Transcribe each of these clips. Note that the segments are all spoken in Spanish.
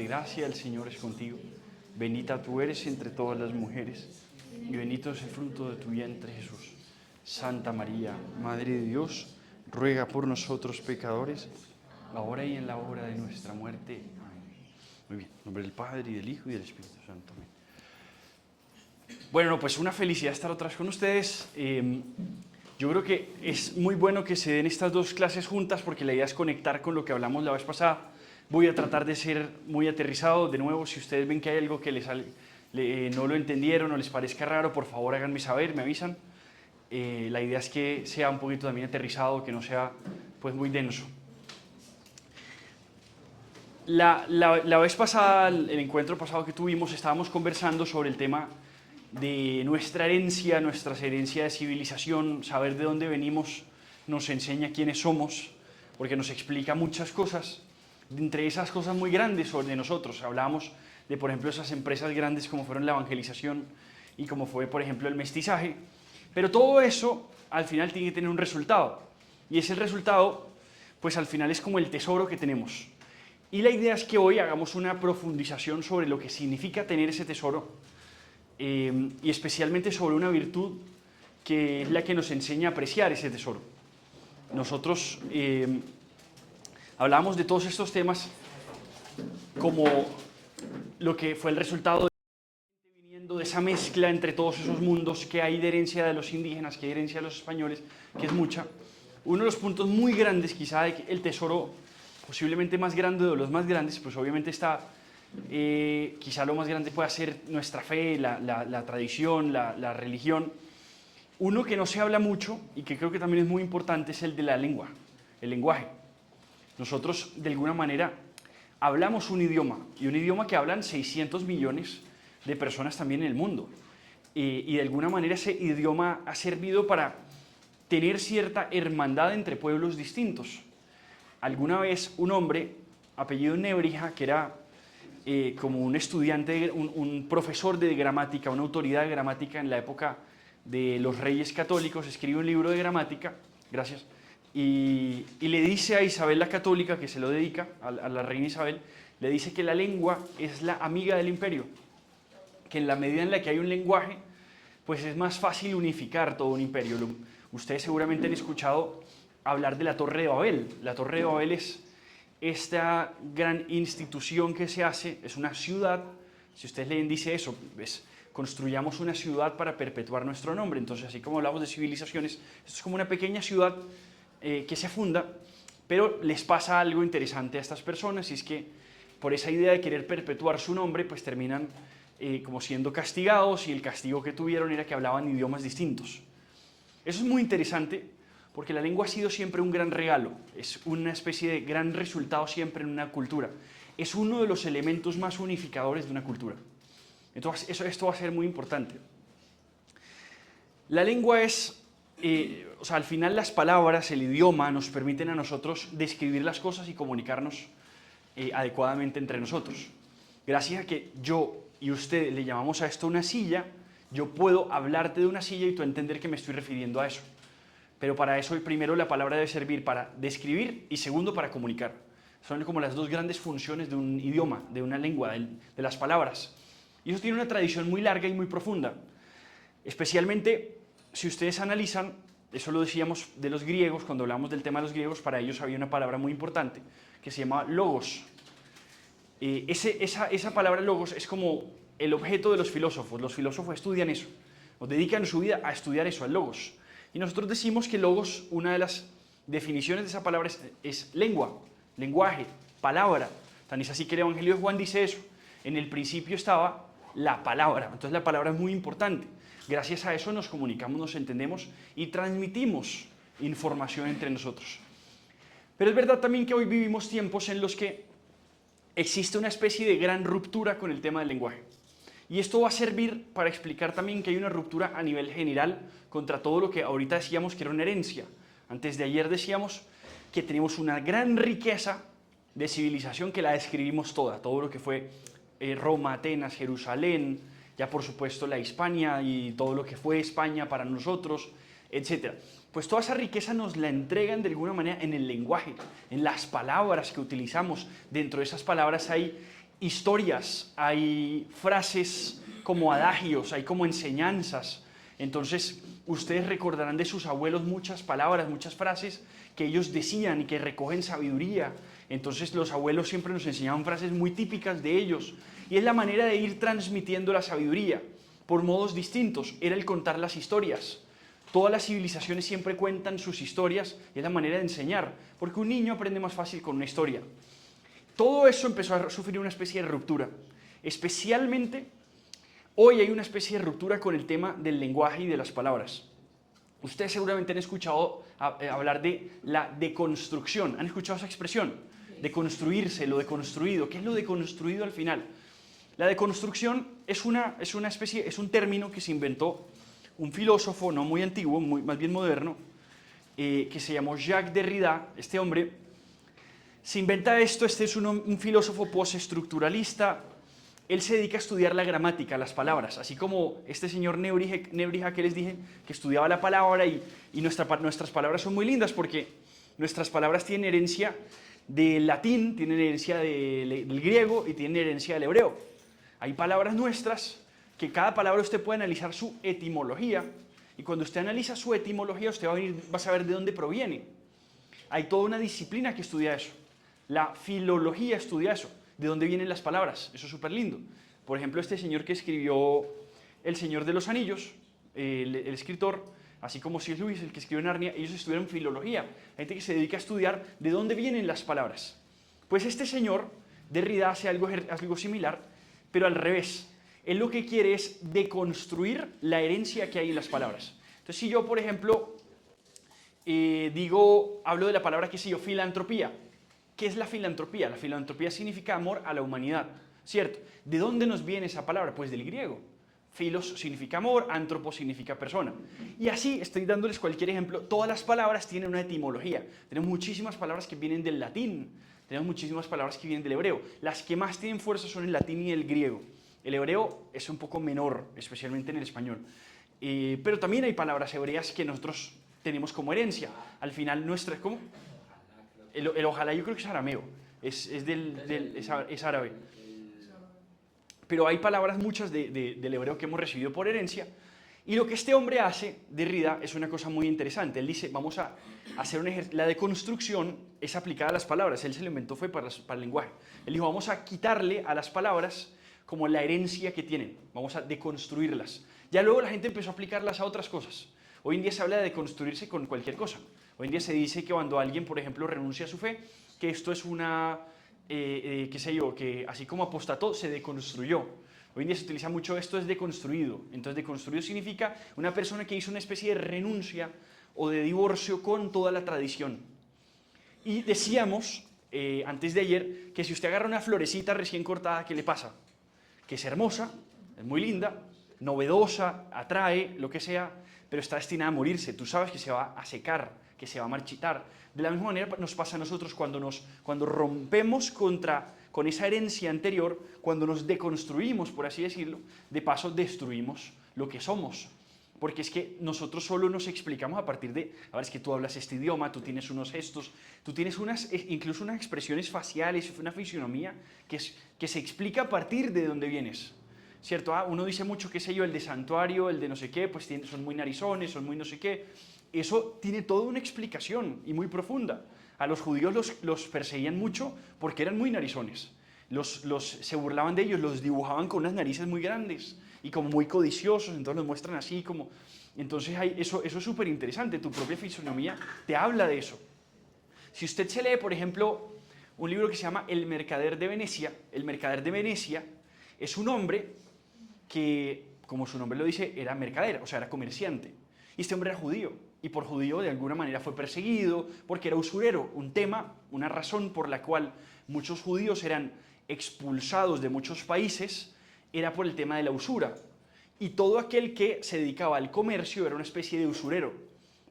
gracia, el Señor es contigo. Bendita tú eres entre todas las mujeres, y bendito es el fruto de tu vientre, Jesús. Santa María, Madre de Dios, ruega por nosotros pecadores, ahora y en la hora de nuestra muerte. Amén. Muy bien, en nombre del Padre, y del Hijo, y del Espíritu Santo. Amén. Bueno, pues una felicidad estar otra vez con ustedes. Yo creo que es muy bueno que se den estas dos clases juntas porque la idea es conectar con lo que hablamos la vez pasada. Voy a tratar de ser muy aterrizado. De nuevo, si ustedes ven que hay algo que no lo entendieron o les parezca raro, por favor háganme saber, me avisan. La idea es que sea un poquito también aterrizado, que no sea pues muy denso. La vez pasada, el encuentro pasado que tuvimos, estábamos conversando sobre el tema de nuestra herencia, nuestras herencias de civilización. Saber de dónde venimos nos enseña quiénes somos, porque nos explica muchas cosas. Entre esas cosas muy grandes sobre nosotros, hablábamos de, por ejemplo, esas empresas grandes como fueron la evangelización y como fue, por ejemplo, el mestizaje. Pero todo eso, al final, tiene que tener un resultado. Y ese resultado, pues al final es como el tesoro que tenemos. Y la idea es que hoy hagamos una profundización sobre lo que significa tener ese tesoro, y especialmente sobre una virtud que es la que nos enseña a apreciar ese tesoro. Nosotros hablamos de todos estos temas como lo que fue el resultado de esa mezcla entre todos esos mundos que hay de herencia de los indígenas, que hay herencia de los españoles, que es mucha. Uno de los puntos muy grandes, quizá el tesoro posiblemente más grande de los más grandes, pues obviamente está, quizá lo más grande pueda ser nuestra fe, la tradición, la religión. Uno que no se habla mucho y que creo que también es muy importante es el de la lengua, el lenguaje. Nosotros, de alguna manera, hablamos un idioma, y un idioma que hablan 600 millones de personas también en el mundo. Y de alguna manera ese idioma ha servido para tener cierta hermandad entre pueblos distintos. Alguna vez un hombre, apellido Nebrija, que era como un estudiante, un profesor de gramática, una autoridad de gramática en la época de los reyes católicos, escribe un libro de gramática, gracias, y le dice a Isabel la Católica, que se lo dedica a la reina Isabel, le dice que la lengua es la amiga del imperio, que en la medida en la que hay un lenguaje, pues es más fácil unificar todo un imperio. Ustedes seguramente han escuchado hablar de la Torre de Babel. La Torre de Babel es esta gran institución que se hace, es una ciudad. Si ustedes leen, dice eso, ¿ves? Construyamos una ciudad para perpetuar nuestro nombre. Entonces, así como hablamos de civilizaciones, esto es como una pequeña ciudad que se funda, pero les pasa algo interesante a estas personas, y es que por esa idea de querer perpetuar su nombre, pues terminan como siendo castigados, y el castigo que tuvieron era que hablaban idiomas distintos. Eso es muy interesante, porque la lengua ha sido siempre un gran regalo, es una especie de gran resultado siempre en una cultura. Es uno de los elementos más unificadores de una cultura. Entonces, esto va a ser muy importante. La lengua es, o sea, al final las palabras, el idioma, nos permiten a nosotros describir las cosas y comunicarnos adecuadamente entre nosotros. Gracias a que yo y usted le llamamos a esto una silla, yo puedo hablarte de una silla y tú entender que me estoy refiriendo a eso. Pero para eso, primero, la palabra debe servir para describir y segundo, para comunicar. Son como las dos grandes funciones de un idioma, de una lengua, de las palabras. Y eso tiene una tradición muy larga y muy profunda. Especialmente, si ustedes analizan, eso lo decíamos de los griegos, cuando hablamos del tema de los griegos, para ellos había una palabra muy importante que se llamaba logos. Esa palabra logos es como el objeto de los filósofos. Los filósofos estudian eso, o dedican su vida a estudiar eso, al logos. Y nosotros decimos que logos, una de las definiciones de esa palabra es lengua, lenguaje, palabra. Tan es así que el Evangelio de Juan dice eso. En el principio estaba la palabra. Entonces la palabra es muy importante. Gracias a eso nos comunicamos, nos entendemos y transmitimos información entre nosotros. Pero es verdad también que hoy vivimos tiempos en los que existe una especie de gran ruptura con el tema del lenguaje. Y esto va a servir para explicar también que hay una ruptura a nivel general contra todo lo que ahorita decíamos que era una herencia. Antes de ayer decíamos que tenemos una gran riqueza de civilización que la describimos toda, todo lo que fue Roma, Atenas, Jerusalén, ya por supuesto la Hispania y todo lo que fue España para nosotros, etc. Pues toda esa riqueza nos la entregan de alguna manera en el lenguaje, en las palabras que utilizamos. Dentro de esas palabras hay historias, hay frases como adagios, hay como enseñanzas. Entonces, ustedes recordarán de sus abuelos muchas palabras, muchas frases que ellos decían y que recogen sabiduría. Entonces, los abuelos siempre nos enseñaban frases muy típicas de ellos. Y es la manera de ir transmitiendo la sabiduría por modos distintos. Era el contar las historias. Todas las civilizaciones siempre cuentan sus historias y es la manera de enseñar, porque un niño aprende más fácil con una historia. Todo eso empezó a sufrir una especie de ruptura. Especialmente, hoy hay una especie de ruptura con el tema del lenguaje y de las palabras. Ustedes seguramente han escuchado hablar de la deconstrucción. ¿Han escuchado esa expresión? Deconstruirse, lo deconstruido. ¿Qué es lo deconstruido al final? La deconstrucción es una especie, es un término que se inventó un filósofo no muy antiguo, más bien moderno, que se llamó Jacques Derrida. Este hombre se inventa esto. Este es un filósofo postestructuralista. Él se dedica a estudiar la gramática, las palabras, así como este señor Nebrija que les dije, que estudiaba la palabra y nuestras palabras son muy lindas porque nuestras palabras tienen herencia del latín, tienen herencia del griego y tienen herencia del hebreo. Hay palabras nuestras que cada palabra usted puede analizar su etimología y cuando usted analiza su etimología usted va a saber de dónde proviene. Hay toda una disciplina que estudia eso. La filología estudia eso. ¿De dónde vienen las palabras? Eso es súper lindo. Por ejemplo, este señor que escribió El Señor de los Anillos, el escritor, así como C.S. Lewis, el que escribió Narnia, ellos estudiaron filología. Hay gente que se dedica a estudiar de dónde vienen las palabras. Pues este señor, Derrida, hace algo similar, pero al revés. Él lo que quiere es deconstruir la herencia que hay en las palabras. Entonces, si yo, por ejemplo, hablo de la palabra, qué sé yo, filantropía. ¿Qué es la filantropía? La filantropía significa amor a la humanidad, ¿cierto? ¿De dónde nos viene esa palabra? Pues del griego. Filos significa amor, antropo significa persona. Y así, estoy dándoles cualquier ejemplo, todas las palabras tienen una etimología. Tenemos muchísimas palabras que vienen del latín, tenemos muchísimas palabras que vienen del hebreo. Las que más tienen fuerza son el latín y el griego. El hebreo es un poco menor, especialmente en el español. Pero también hay palabras hebreas que nosotros tenemos como herencia. Al final, ¿cómo? El ojalá yo creo que es arameo, es árabe. Pero hay palabras muchas del hebreo que hemos recibido por herencia. Y lo que este hombre hace, Derrida, es una cosa muy interesante. Él dice, vamos a hacer la deconstrucción es aplicada a las palabras. Él se lo inventó fue para el lenguaje. Él dijo, vamos a quitarle a las palabras como la herencia que tienen. Vamos a deconstruirlas. Ya luego la gente empezó a aplicarlas a otras cosas. Hoy en día se habla de deconstruirse con cualquier cosa. Hoy en día se dice que cuando alguien, por ejemplo, renuncia a su fe, que esto es qué sé yo, que así como apostató, se deconstruyó. Hoy en día se utiliza mucho esto, es deconstruido. Entonces, deconstruido significa una persona que hizo una especie de renuncia o de divorcio con toda la tradición. Y decíamos, antes de ayer, que si usted agarra una florecita recién cortada, ¿qué le pasa? Que es hermosa, es muy linda, novedosa, atrae, lo que sea, pero está destinada a morirse. Tú sabes que se va a secar, que se va a marchitar. De la misma manera nos pasa a nosotros cuando rompemos con esa herencia anterior, cuando nos deconstruimos, por así decirlo, de paso destruimos lo que somos. Porque es que nosotros solo nos explicamos a partir de, a ver, es que tú hablas este idioma, tú tienes unos gestos, tú tienes incluso unas expresiones faciales, una fisionomía que se explica a partir de dónde vienes. ¿Cierto? Uno dice mucho, qué sé yo, el de santuario, el de no sé qué, pues son muy narizones, son muy no sé qué. Eso tiene toda una explicación y muy profunda. A los judíos los perseguían mucho porque eran muy narizones. Se burlaban de ellos, los dibujaban con unas narices muy grandes y como muy codiciosos, entonces los muestran así como... Entonces eso es súper interesante, tu propia fisonomía te habla de eso. Si usted se lee, por ejemplo, un libro que se llama El Mercader de Venecia, el Mercader de Venecia es un hombre que, como su nombre lo dice, era mercader, o sea, era comerciante. Y este hombre era judío, y por judío de alguna manera fue perseguido, porque era usurero, una razón por la cual muchos judíos eran expulsados de muchos países, era por el tema de la usura. Y todo aquel que se dedicaba al comercio era una especie de usurero.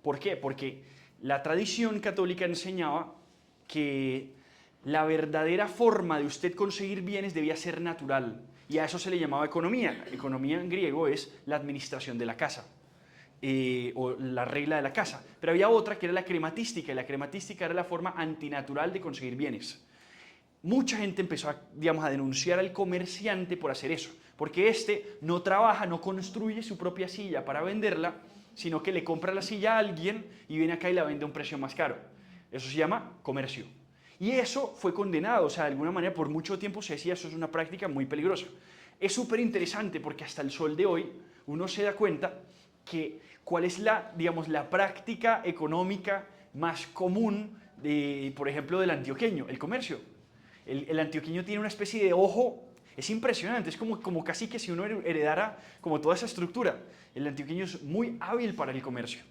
¿Por qué? Porque la tradición católica enseñaba que la verdadera forma de usted conseguir bienes debía ser natural. Y a eso se le llamaba economía. Economía en griego es la administración de la casa, o la regla de la casa. Pero había otra que era la crematística, y la crematística era la forma antinatural de conseguir bienes. mucha gente empezó a, digamos, a denunciar al comerciante por hacer eso, porque este no trabaja, no construye su propia silla para venderla, sino que le compra la silla a alguien y viene acá y la vende a un precio más caro. Eso se llama comercio. Y eso fue condenado, o sea, de alguna manera por mucho tiempo se decía eso es una práctica muy peligrosa. Es súper interesante porque hasta el sol de hoy uno se da cuenta que cuál es la, digamos, la práctica económica más común, de, por ejemplo, del antioqueño, el comercio. El antioqueño tiene una especie de ojo, es impresionante, es como casi que si uno heredara como toda esa estructura. El antioqueño es muy hábil para el comercio.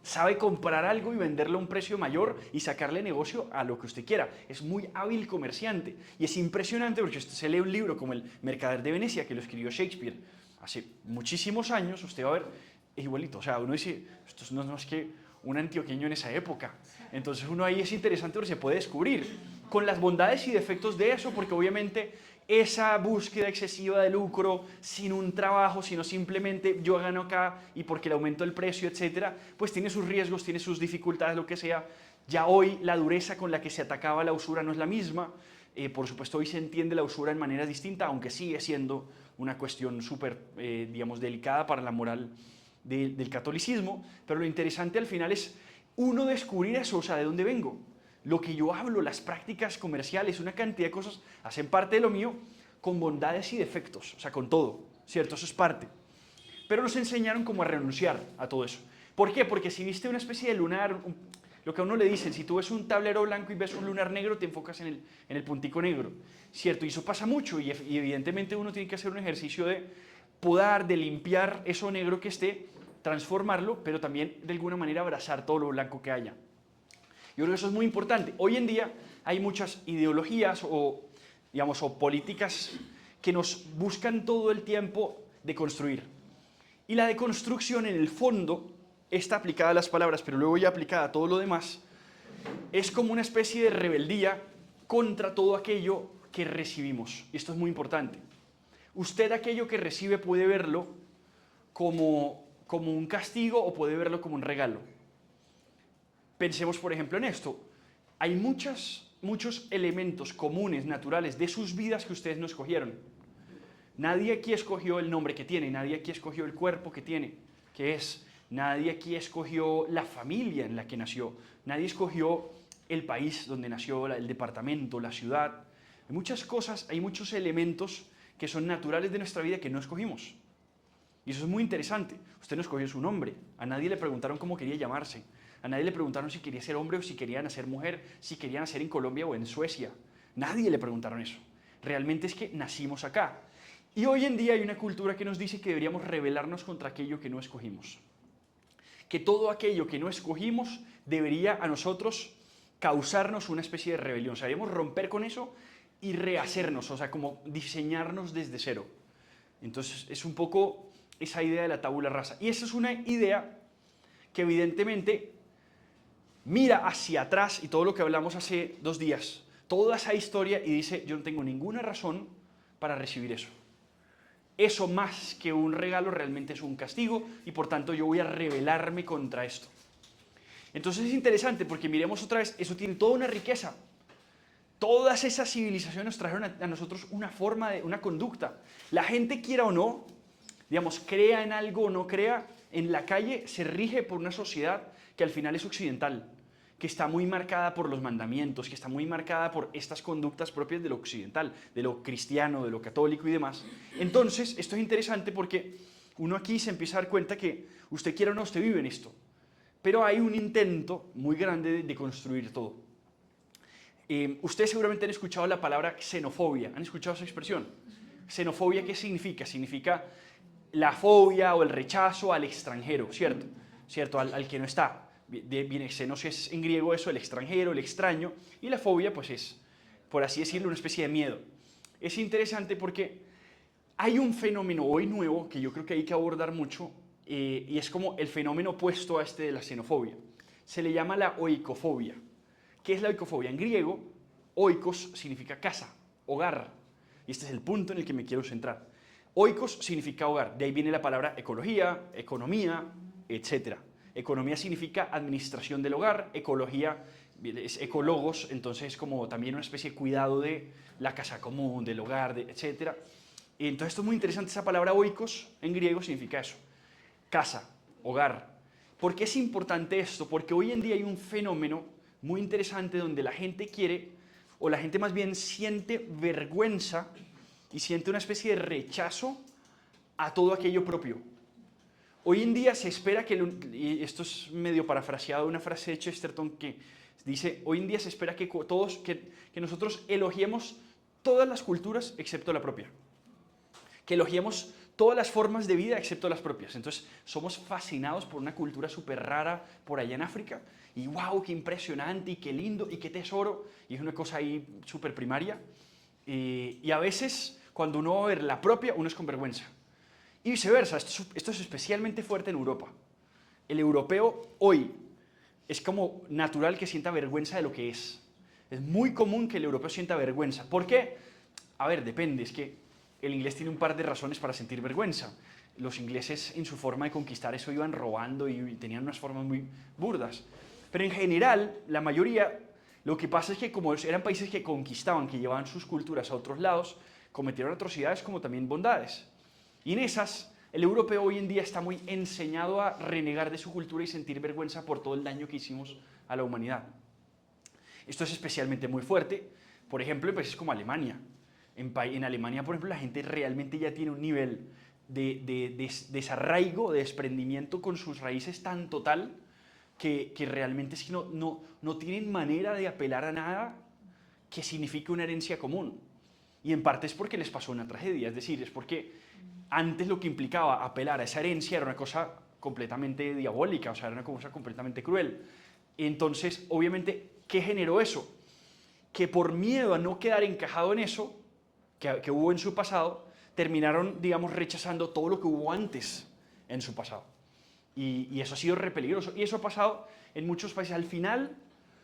Sabe comprar algo y venderlo a un precio mayor y sacarle negocio a lo que usted quiera. Es muy hábil comerciante. Y es impresionante porque usted se lee un libro como El Mercader de Venecia, que lo escribió Shakespeare hace muchísimos años, usted va a ver, es igualito. O sea, uno dice, esto no es que un antioqueño en esa época. Entonces uno ahí es interesante porque se puede descubrir con las bondades y defectos de eso, porque obviamente esa búsqueda excesiva de lucro sin un trabajo, sino simplemente yo gano acá y porque le aumento el precio, etcétera, pues tiene sus riesgos, tiene sus dificultades, lo que sea. Ya hoy la dureza con la que se atacaba la usura no es la misma. Por supuesto, hoy se entiende la usura de manera distinta, aunque sigue siendo una cuestión súper, digamos, delicada para la moral del catolicismo. Pero lo interesante al final es uno descubrir eso, o sea, ¿de dónde vengo? Lo que yo hablo, las prácticas comerciales, una cantidad de cosas hacen parte de lo mío con bondades y defectos, o sea, con todo, ¿cierto? Eso es parte. Pero nos enseñaron como a renunciar a todo eso. ¿Por qué? Porque si viste una especie de lunar, lo que a uno le dicen, si tú ves un tablero blanco y ves un lunar negro, te enfocas en el puntico negro, ¿cierto? Y eso pasa mucho y evidentemente uno tiene que hacer un ejercicio de podar, de limpiar eso negro que esté, transformarlo, pero también de alguna manera abrazar todo lo blanco que haya. Yo creo que eso es muy importante. Hoy en día hay muchas ideologías o, digamos, o políticas que nos buscan todo el tiempo deconstruir. Y la deconstrucción, en el fondo, está aplicada a las palabras, pero luego ya aplicada a todo lo demás, es como una especie de rebeldía contra todo aquello que recibimos. Y esto es muy importante. Usted aquello que recibe puede verlo como un castigo o puede verlo como un regalo. Pensemos, por ejemplo, en esto. Hay muchos elementos comunes, naturales, de sus vidas que ustedes no escogieron. Nadie aquí escogió el nombre que tiene, nadie aquí escogió el cuerpo que tiene, que es. Nadie aquí escogió la familia en la que nació. Nadie escogió el país donde nació, el departamento, la ciudad. Hay muchas cosas, hay muchos elementos que son naturales de nuestra vida que no escogimos. Y eso es muy interesante. Usted no escogió su nombre. A nadie le preguntaron cómo quería llamarse. A nadie le preguntaron si quería ser hombre o si quería nacer mujer, si quería nacer en Colombia o en Suecia. Nadie le preguntaron eso. Realmente es que nacimos acá. Y hoy en día hay una cultura que nos dice que deberíamos rebelarnos contra aquello que no escogimos. Que todo aquello que no escogimos debería a nosotros causarnos una especie de rebelión. O sea, debemos romper con eso y rehacernos, o sea, como diseñarnos desde cero. Entonces, es un poco esa idea de la tabula rasa. Y esa es una idea que evidentemente mira hacia atrás y todo lo que hablamos hace 2 días, toda esa historia y dice, yo no tengo ninguna razón para recibir eso. Eso más que un regalo realmente es un castigo y por tanto yo voy a rebelarme contra esto. Entonces es interesante porque miremos otra vez, eso tiene toda una riqueza. Todas esas civilizaciones nos trajeron a nosotros una forma, una conducta. La gente quiera o no, digamos, crea en algo o no crea, en la calle se rige por una sociedad que al final es occidental, que está muy marcada por los mandamientos, que está muy marcada por estas conductas propias de lo occidental, de lo cristiano, de lo católico y demás. Entonces, esto es interesante porque uno aquí se empieza a dar cuenta que usted quiera o no, usted vive en esto. Pero hay un intento muy grande de construir todo. Ustedes seguramente han escuchado la palabra xenofobia. ¿Han escuchado esa expresión? Xenofobia, ¿qué significa? Significa la fobia o el rechazo al extranjero, ¿cierto? ¿Cierto? Al que no está. Viene xenos es en griego eso, el extranjero, el extraño, y la fobia pues es, por así decirlo, una especie de miedo. Es interesante porque hay un fenómeno hoy nuevo que yo creo que hay que abordar mucho y es como el fenómeno opuesto a este de la xenofobia. Se le llama la oikofobia. ¿Qué es la oikofobia? En griego, oikos significa casa, hogar, y este es el punto en el que me quiero centrar. Oikos significa hogar, de ahí viene la palabra ecología, economía, etc. Economía significa administración del hogar, ecología es ecologos, entonces es como también una especie de cuidado de la casa común, del hogar, etc. Y entonces esto es muy interesante, esa palabra oikos en griego significa eso, casa, hogar. ¿Por qué es importante esto? Porque hoy en día hay un fenómeno muy interesante donde la gente quiere, o la gente más bien siente vergüenza y siente una especie de rechazo a todo aquello propio. Hoy en día se espera que, y esto es medio parafraseado de una frase de Chesterton que dice, hoy en día se espera que nosotros elogiemos todas las culturas excepto la propia. Que elogiemos todas las formas de vida excepto las propias. Entonces somos fascinados por una cultura súper rara por allá en África y wow, qué impresionante y qué lindo y qué tesoro. Y es una cosa ahí súper primaria. Y a veces cuando uno va a ver la propia, uno es con vergüenza. Y viceversa, esto es especialmente fuerte en Europa. El europeo hoy es como natural que sienta vergüenza de lo que es. Es muy común que el europeo sienta vergüenza. ¿Por qué? A ver, depende, es que el inglés tiene un par de razones para sentir vergüenza. Los ingleses en su forma de conquistar eso iban robando y tenían unas formas muy burdas. Pero en general, la mayoría, lo que pasa es que como eran países que conquistaban, que llevaban sus culturas a otros lados, cometieron atrocidades como también bondades. Y en esas, el europeo hoy en día está muy enseñado a renegar de su cultura y sentir vergüenza por todo el daño que hicimos a la humanidad. Esto es especialmente muy fuerte, por ejemplo, en países como Alemania. En Alemania, por ejemplo, la gente realmente ya tiene un nivel de desarraigo, de desprendimiento con sus raíces tan total que realmente es que no tienen manera de apelar a nada que signifique una herencia común. Y en parte es porque les pasó una tragedia, es decir, es porque antes lo que implicaba apelar a esa herencia era una cosa completamente diabólica, o sea, era una cosa completamente cruel. Entonces, obviamente, ¿qué generó eso? Que por miedo a no quedar encajado en eso, que hubo en su pasado, terminaron, digamos, rechazando todo lo que hubo antes en su pasado. Y eso ha sido re peligroso. Y eso ha pasado en muchos países. Al final,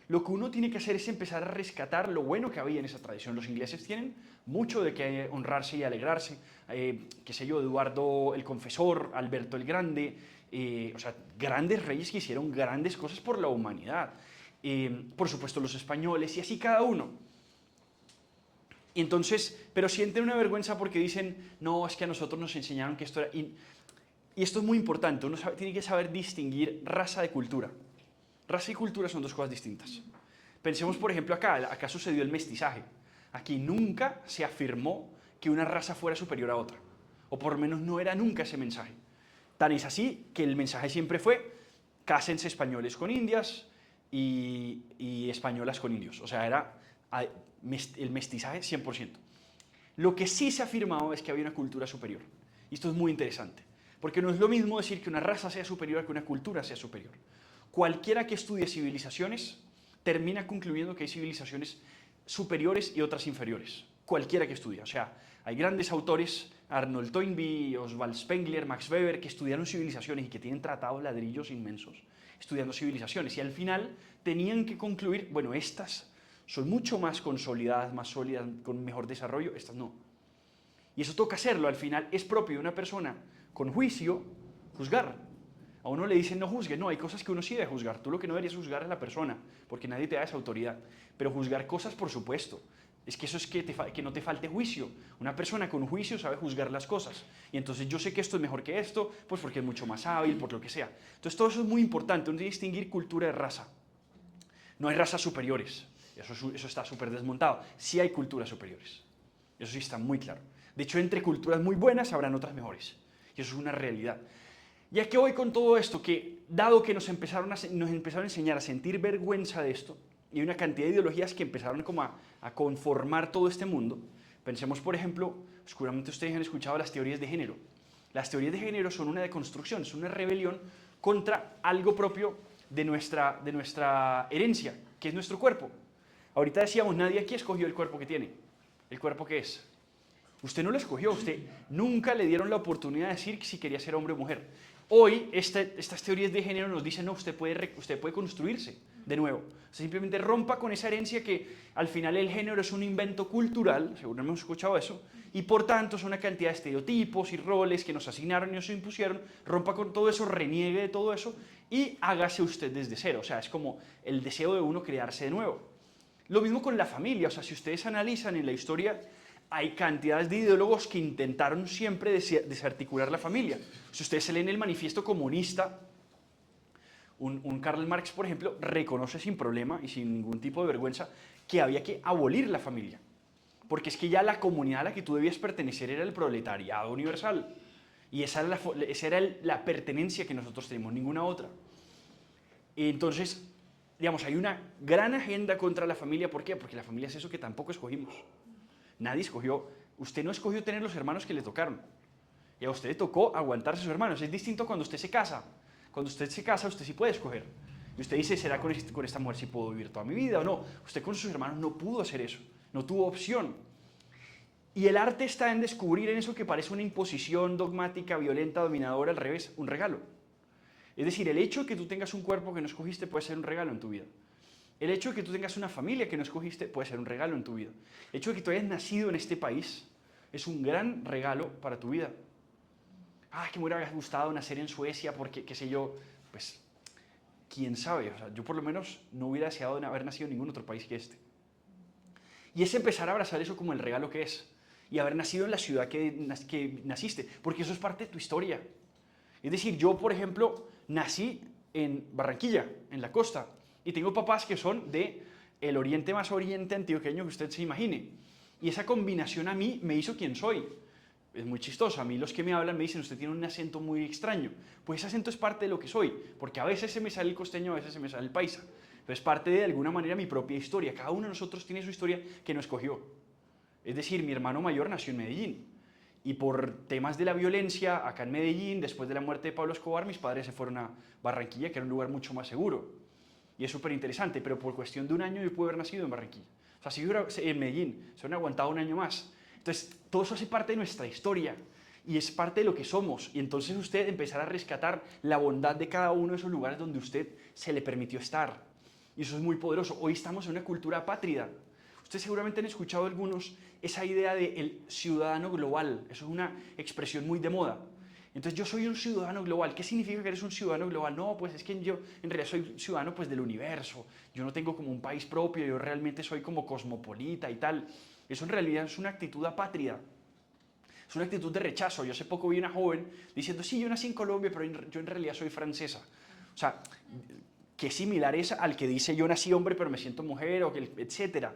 lo que uno tiene que hacer es empezar a rescatar lo bueno que había en esa tradición. Los ingleses tienen mucho de que honrarse y alegrarse. Qué sé yo, Eduardo el Confesor, Alberto el Grande, o sea, grandes reyes que hicieron grandes cosas por la humanidad. Por supuesto los españoles y así cada uno. Y entonces, pero sienten una vergüenza porque dicen, no, es que a nosotros nos enseñaron que esto era... Y esto es muy importante, uno tiene que saber distinguir raza de cultura. Raza y cultura son dos cosas distintas. Pensemos, por ejemplo, acá sucedió el mestizaje. Aquí nunca se afirmó que una raza fuera superior a otra. O por lo menos no era nunca ese mensaje. Tan es así que el mensaje siempre fue, cásense españoles con indias y españolas con indios. O sea, era el mestizaje 100%. Lo que sí se ha afirmado es que había una cultura superior. Y esto es muy interesante. Porque no es lo mismo decir que una raza sea superior a que una cultura sea superior. Cualquiera que estudie civilizaciones termina concluyendo que hay civilizaciones superiores y otras inferiores. Cualquiera que estudie. O sea, hay grandes autores, Arnold Toynbee, Oswald Spengler, Max Weber, que estudiaron civilizaciones y que tienen tratados ladrillos inmensos estudiando civilizaciones. Y al final tenían que concluir, bueno, estas son mucho más consolidadas, más sólidas, con mejor desarrollo, estas no. Y eso toca hacerlo. Al final es propio de una persona con juicio juzgar. A uno le dicen no juzgue, no, hay cosas que uno sí debe juzgar. Tú lo que no deberías juzgar es la persona, porque nadie te da esa autoridad. Pero juzgar cosas, por supuesto. Es que eso es que no te falte juicio. Una persona con juicio sabe juzgar las cosas. Y entonces yo sé que esto es mejor que esto, pues porque es mucho más hábil, por lo que sea. Entonces todo eso es muy importante, uno tiene que distinguir cultura de raza. No hay razas superiores, eso está súper desmontado. Sí hay culturas superiores, eso sí está muy claro. De hecho, entre culturas muy buenas habrán otras mejores. Y eso es una realidad. ¿Y a qué voy con todo esto? Que dado que nos empezaron a enseñar a sentir vergüenza de esto, y hay una cantidad de ideologías que empezaron como a conformar todo este mundo, pensemos, por ejemplo, seguramente ustedes han escuchado las teorías de género. Las teorías de género son una deconstrucción, es una rebelión contra algo propio de nuestra herencia, que es nuestro cuerpo. Ahorita decíamos, nadie aquí escogió el cuerpo que tiene. ¿El cuerpo qué es? Usted no lo escogió, usted nunca le dieron la oportunidad de decir si quería ser hombre o mujer. Hoy estas teorías de género nos dicen, no, usted puede construirse de nuevo. Simplemente rompa con esa herencia que al final el género es un invento cultural, seguro hemos escuchado eso, y por tanto es una cantidad de estereotipos y roles que nos asignaron y nos impusieron. Rompa con todo eso, reniegue de todo eso y hágase usted desde cero. O sea, es como el deseo de uno crearse de nuevo. Lo mismo con la familia. O sea, si ustedes analizan en la historia, hay cantidades de ideólogos que intentaron siempre desarticular la familia. Si ustedes se leen el manifiesto comunista, un Karl Marx, por ejemplo, reconoce sin problema y sin ningún tipo de vergüenza que había que abolir la familia. Porque es que ya la comunidad a la que tú debías pertenecer era el proletariado universal. Y esa era la pertenencia que nosotros tenemos, ninguna otra. Y entonces, digamos, hay una gran agenda contra la familia. ¿Por qué? Porque la familia es eso que tampoco escogimos. Nadie escogió. Usted no escogió tener los hermanos que le tocaron. Y a usted le tocó aguantarse a sus hermanos. Es distinto cuando usted se casa. Cuando usted se casa, usted sí puede escoger. Y usted dice, ¿será con esta mujer si puedo vivir toda mi vida o no? Usted con sus hermanos no pudo hacer eso. No tuvo opción. Y el arte está en descubrir en eso que parece una imposición dogmática, violenta, dominadora, al revés, un regalo. Es decir, el hecho de que tú tengas un cuerpo que no escogiste puede ser un regalo en tu vida. El hecho de que tú tengas una familia que no escogiste puede ser un regalo en tu vida. El hecho de que tú hayas nacido en este país es un gran regalo para tu vida. Que me hubiera gustado nacer en Suecia porque, qué sé yo, pues, quién sabe. O sea, yo por lo menos no hubiera deseado haber nacido en ningún otro país que este. Y es empezar a abrazar eso como el regalo que es. Y haber nacido en la ciudad que naciste, porque eso es parte de tu historia. Es decir, yo, por ejemplo, nací en Barranquilla, en la costa, y tengo papás que son del oriente más oriente antioqueño que usted se imagine. Y esa combinación a mí me hizo quien soy. Es muy chistoso. A mí los que me hablan me dicen, usted tiene un acento muy extraño. Pues ese acento es parte de lo que soy, porque a veces se me sale el costeño, a veces se me sale el paisa. Pero es parte de alguna manera mi propia historia. Cada uno de nosotros tiene su historia que no escogió. Es decir, mi hermano mayor nació en Medellín. Y por temas de la violencia, acá en Medellín, después de la muerte de Pablo Escobar, mis padres se fueron a Barranquilla, que era un lugar mucho más seguro. Y es súper interesante, pero por cuestión de un año yo pude haber nacido en Barranquilla. O sea, si yo hubiera en Medellín, se hubieran aguantado un año más. Entonces, todo eso hace parte de nuestra historia y es parte de lo que somos. Y entonces usted empezará a rescatar la bondad de cada uno de esos lugares donde usted se le permitió estar. Y eso es muy poderoso. Hoy estamos en una cultura apátrida. Ustedes seguramente han escuchado algunos esa idea del ciudadano global. Eso es una expresión muy de moda. Entonces yo soy un ciudadano global. ¿Qué significa que eres un ciudadano global? No, pues es que yo en realidad soy ciudadano pues del universo. Yo no tengo como un país propio, yo realmente soy como cosmopolita y tal. Eso en realidad es una actitud apátrida. Es una actitud de rechazo. Yo hace poco vi una joven diciendo, sí, yo nací en Colombia, pero yo en realidad soy francesa. O sea, que similar es al que dice yo nací hombre, pero me siento mujer, o que, etcétera.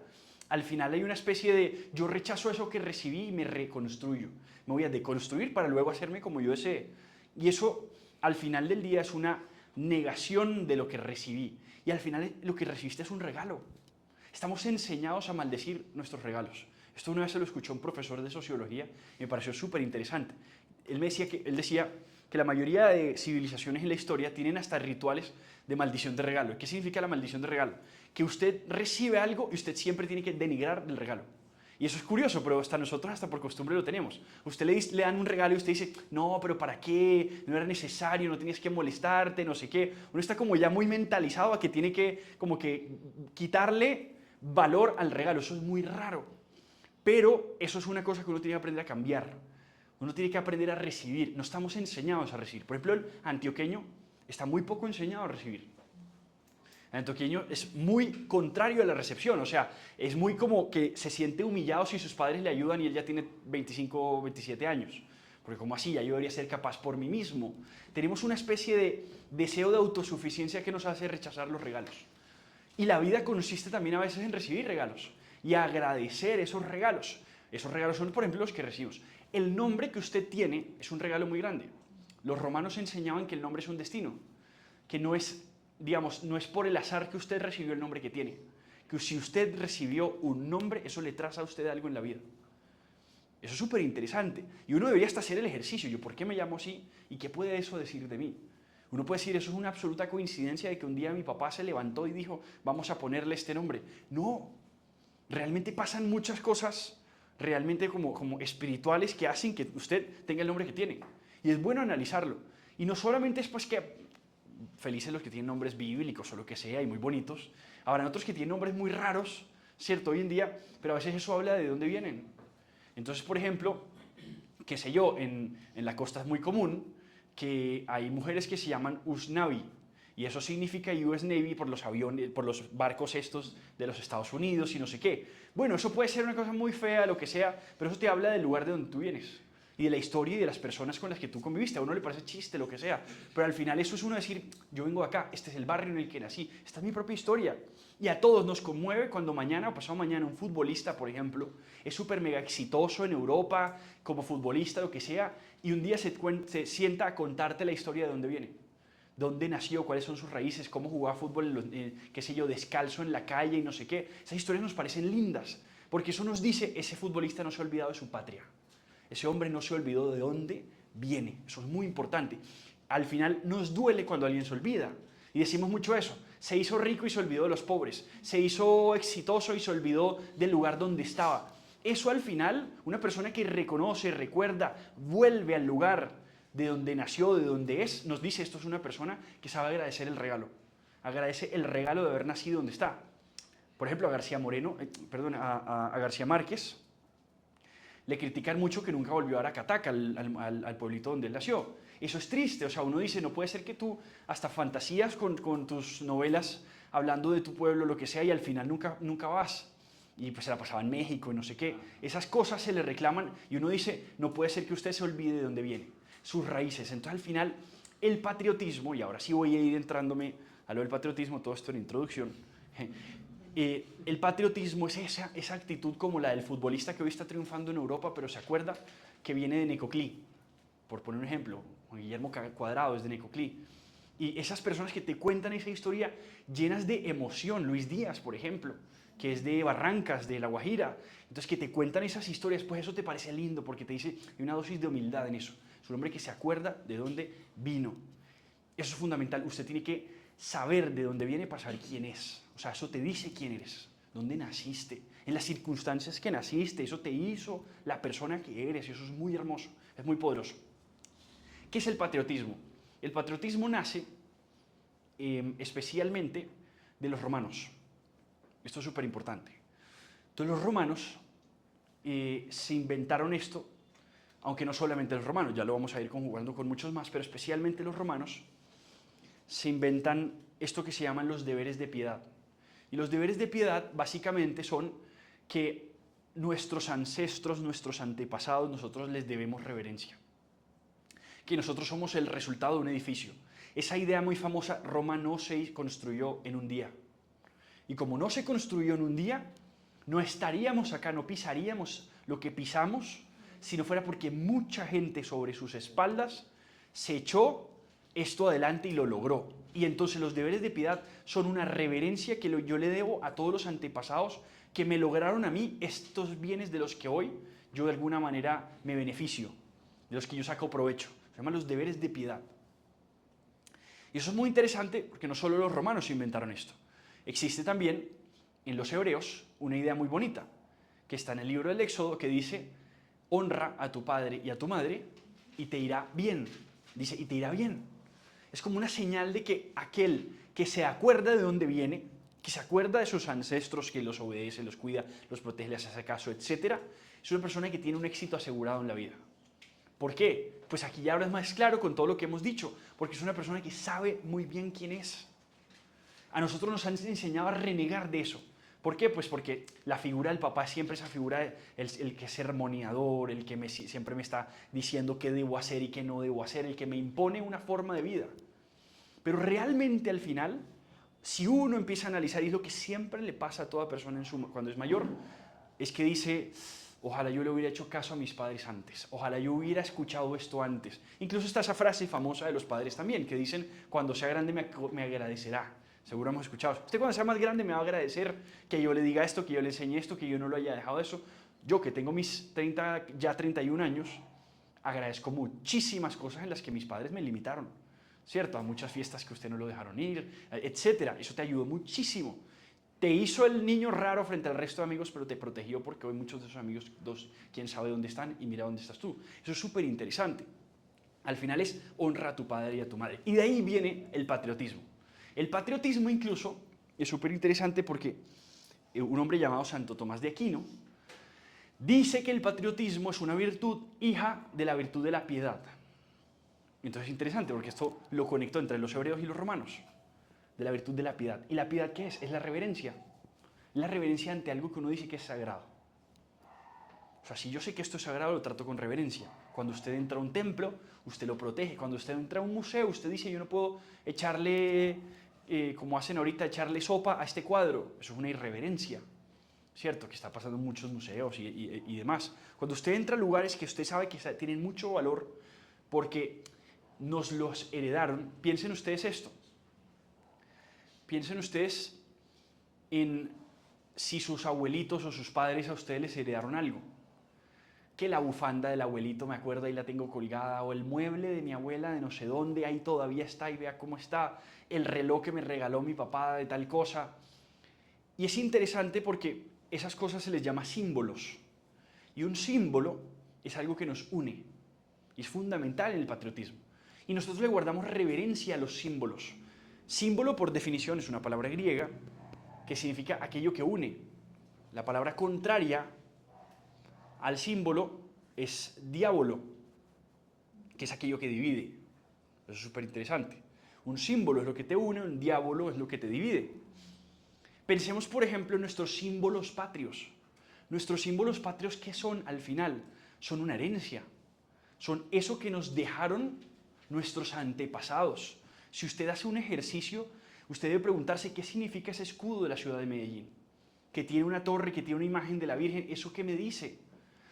Al final hay una especie de yo rechazo eso que recibí y me reconstruyo. Me voy a deconstruir para luego hacerme como yo desee. Y eso al final del día es una negación de lo que recibí. Y al final lo que recibiste es un regalo. Estamos enseñados a maldecir nuestros regalos. Esto una vez se lo escuchó un profesor de sociología y me pareció súper interesante. Él decía que la mayoría de civilizaciones en la historia tienen hasta rituales de maldición de regalo. ¿Qué significa la maldición de regalo? Que usted recibe algo y usted siempre tiene que denigrar el regalo. Y eso es curioso, pero hasta nosotros, hasta por costumbre lo tenemos. Usted le dan un regalo y usted dice, no, pero ¿para qué? No era necesario, no tenías que molestarte, no sé qué. Uno está como ya muy mentalizado a que tiene que como que quitarle valor al regalo. Eso es muy raro. Pero eso es una cosa que uno tiene que aprender a cambiar. Uno tiene que aprender a recibir. No estamos enseñados a recibir. Por ejemplo, el antioqueño está muy poco enseñado a recibir. El antioqueño es muy contrario a la recepción, o sea, es muy como que se siente humillado si sus padres le ayudan y él ya tiene 25 o 27 años. Porque como así, ya yo debería ser capaz por mí mismo. Tenemos una especie de deseo de autosuficiencia que nos hace rechazar los regalos. Y la vida consiste también a veces en recibir regalos y agradecer esos regalos. Esos regalos son, por ejemplo, los que recibimos. El nombre que usted tiene es un regalo muy grande. Los romanos enseñaban que el nombre es un destino, que no es, digamos, no es por el azar que usted recibió el nombre que tiene. Que si usted recibió un nombre, eso le traza a usted algo en la vida. Eso es súper interesante. Y uno debería hasta hacer el ejercicio. Yo, ¿por qué me llamo así? ¿Y qué puede eso decir de mí? Uno puede decir, eso es una absoluta coincidencia de que un día mi papá se levantó y dijo, vamos a ponerle este nombre. No, realmente pasan muchas cosas realmente como espirituales que hacen que usted tenga el nombre que tiene. Y es bueno analizarlo. Y no solamente es pues que felices los que tienen nombres bíblicos o lo que sea y muy bonitos, habrán otros que tienen nombres muy raros, ¿cierto? Hoy en día, pero a veces eso habla de dónde vienen. Entonces, por ejemplo, qué sé yo, en la costa es muy común que hay mujeres que se llaman Usnavi, y eso significa US Navy por los aviones, por los barcos estos de los Estados Unidos y no sé qué. Bueno, eso puede ser una cosa muy fea, lo que sea, pero eso te habla del lugar de donde tú vienes y de la historia y de las personas con las que tú conviviste. A uno le parece chiste, lo que sea, pero al final eso es uno decir, yo vengo de acá, este es el barrio en el que nací, esta es mi propia historia. Y a todos nos conmueve cuando mañana o pasado mañana un futbolista, por ejemplo, es súper mega exitoso en Europa, como futbolista, lo que sea, y un día se sienta a contarte la historia de dónde viene, dónde nació, cuáles son sus raíces, cómo jugaba fútbol, qué sé yo, descalzo en la calle y no sé qué. Esas historias nos parecen lindas, porque eso nos dice, ese futbolista no se ha olvidado de su patria. Ese hombre no se olvidó de dónde viene. Eso es muy importante. Al final nos duele cuando alguien se olvida. Y decimos mucho eso. Se hizo rico y se olvidó de los pobres. Se hizo exitoso y se olvidó del lugar donde estaba. Eso al final, una persona que reconoce, recuerda, vuelve al lugar de donde nació, de donde es, nos dice, esto es una persona que sabe agradecer el regalo. Agradece el regalo de haber nacido donde está. Por ejemplo, a García Moreno, a García Márquez, le critican mucho que nunca volvió a Aracataca, al pueblito donde él nació. Eso es triste, o sea, uno dice, no puede ser que tú hasta fantasías con tus novelas hablando de tu pueblo, lo que sea, y al final nunca vas. Y pues se la pasaba en México y no sé qué. Esas cosas se le reclaman y uno dice, no puede ser que usted se olvide de dónde viene, sus raíces. Entonces al final el patriotismo, y ahora sí voy a ir entrándome a lo del patriotismo, todo esto en introducción, el patriotismo es esa actitud como la del futbolista que hoy está triunfando en Europa, pero se acuerda que viene de Necoclí, por poner un ejemplo, Juan Guillermo Cuadrado es de Necoclí. Y esas personas que te cuentan esa historia llenas de emoción, Luis Díaz, por ejemplo, que es de Barrancas, de La Guajira, entonces que te cuentan esas historias, pues eso te parece lindo, porque te dice, hay una dosis de humildad en eso. Es un hombre que se acuerda de dónde vino. Eso es fundamental, usted tiene que saber de dónde viene para saber quién es. O sea, eso te dice quién eres, dónde naciste, en las circunstancias que naciste, eso te hizo la persona que eres, y eso es muy hermoso, es muy poderoso. ¿Qué es el patriotismo? El patriotismo nace especialmente de los romanos. Esto es súper importante. Entonces los romanos se inventaron esto, aunque no solamente los romanos, ya lo vamos a ir conjugando con muchos más, pero especialmente los romanos se inventan esto que se llaman los deberes de piedad. Y los deberes de piedad básicamente son que nuestros ancestros, nuestros antepasados, nosotros les debemos reverencia. Que nosotros somos el resultado de un edificio. Esa idea muy famosa, Roma no se construyó en un día. Y como no se construyó en un día, no estaríamos acá, no pisaríamos lo que pisamos, si no fuera porque mucha gente sobre sus espaldas se echó esto adelante y lo logró. Y entonces los deberes de piedad son una reverencia que yo le debo a todos los antepasados que me lograron a mí estos bienes de los que hoy yo de alguna manera me beneficio, de los que yo saco provecho. Se llaman los deberes de piedad. Y eso es muy interesante porque no solo los romanos inventaron esto. Existe también en los hebreos una idea muy bonita, que está en el libro del Éxodo, que dice, honra a tu padre y a tu madre y te irá bien. Dice, y te irá bien. Es como una señal de que aquel que se acuerda de dónde viene, que se acuerda de sus ancestros, que los obedece, los cuida, los protege, les hace caso, etc., es una persona que tiene un éxito asegurado en la vida. ¿Por qué? Pues aquí ya ahora es más claro con todo lo que hemos dicho, porque es una persona que sabe muy bien quién es. A nosotros nos han enseñado a renegar de eso. ¿Por qué? Pues porque la figura del papá es siempre esa figura, el que es sermoneador, el que siempre me está diciendo qué debo hacer y qué no debo hacer, el que me impone una forma de vida. Pero realmente al final, si uno empieza a analizar, y es lo que siempre le pasa a toda persona cuando es mayor, es que dice, ojalá yo le hubiera hecho caso a mis padres antes, ojalá yo hubiera escuchado esto antes. Incluso está esa frase famosa de los padres también, que dicen, cuando sea grande me agradecerá. Seguro hemos escuchado. Usted cuando sea más grande me va a agradecer que yo le diga esto, que yo le enseñe esto, que yo no lo haya dejado eso. Yo que tengo mis 31 años, agradezco muchísimas cosas en las que mis padres me limitaron, ¿cierto? A muchas fiestas que usted no lo dejaron ir, etcétera. Eso te ayudó muchísimo. Te hizo el niño raro frente al resto de amigos, pero te protegió porque hoy muchos de esos amigos, quién sabe dónde están y mira dónde estás tú. Eso es súper interesante. Al final es honra a tu padre y a tu madre. Y de ahí viene el patriotismo. El patriotismo incluso es súper interesante porque un hombre llamado Santo Tomás de Aquino dice que el patriotismo es una virtud hija de la virtud de la piedad. Entonces es interesante porque esto lo conectó entre los hebreos y los romanos, de la virtud de la piedad. ¿Y la piedad qué es? Es la reverencia. La reverencia ante algo que uno dice que es sagrado. O sea, si yo sé que esto es sagrado, lo trato con reverencia. Cuando usted entra a un templo, usted lo protege. Cuando usted entra a un museo, usted dice, yo no puedo echarle, como hacen ahorita, echarle sopa a este cuadro. Eso es una irreverencia, ¿cierto? Que está pasando en muchos museos y demás. Cuando usted entra a lugares que usted sabe que tienen mucho valor porque nos los heredaron, piensen ustedes esto. Piensen ustedes en si sus abuelitos o sus padres a ustedes les heredaron algo. Que la bufanda del abuelito, me acuerdo, ahí la tengo colgada, o el mueble de mi abuela de no sé dónde, ahí todavía está y vea cómo está, el reloj que me regaló mi papá de tal cosa. Y es interesante porque esas cosas se les llama símbolos. Y un símbolo es algo que nos une. Y es fundamental en el patriotismo. Y nosotros le guardamos reverencia a los símbolos. Símbolo, por definición, es una palabra griega que significa aquello que une. La palabra contraria al símbolo es diábolo, que es aquello que divide. Eso es súper interesante. Un símbolo es lo que te une, un diábolo es lo que te divide. Pensemos, por ejemplo, en nuestros símbolos patrios. Nuestros símbolos patrios, ¿qué son al final? Son una herencia. Son eso que nos dejaron nuestros antepasados. Si usted hace un ejercicio, usted debe preguntarse qué significa ese escudo de la ciudad de Medellín, que tiene una torre, que tiene una imagen de la Virgen. ¿Eso qué me dice?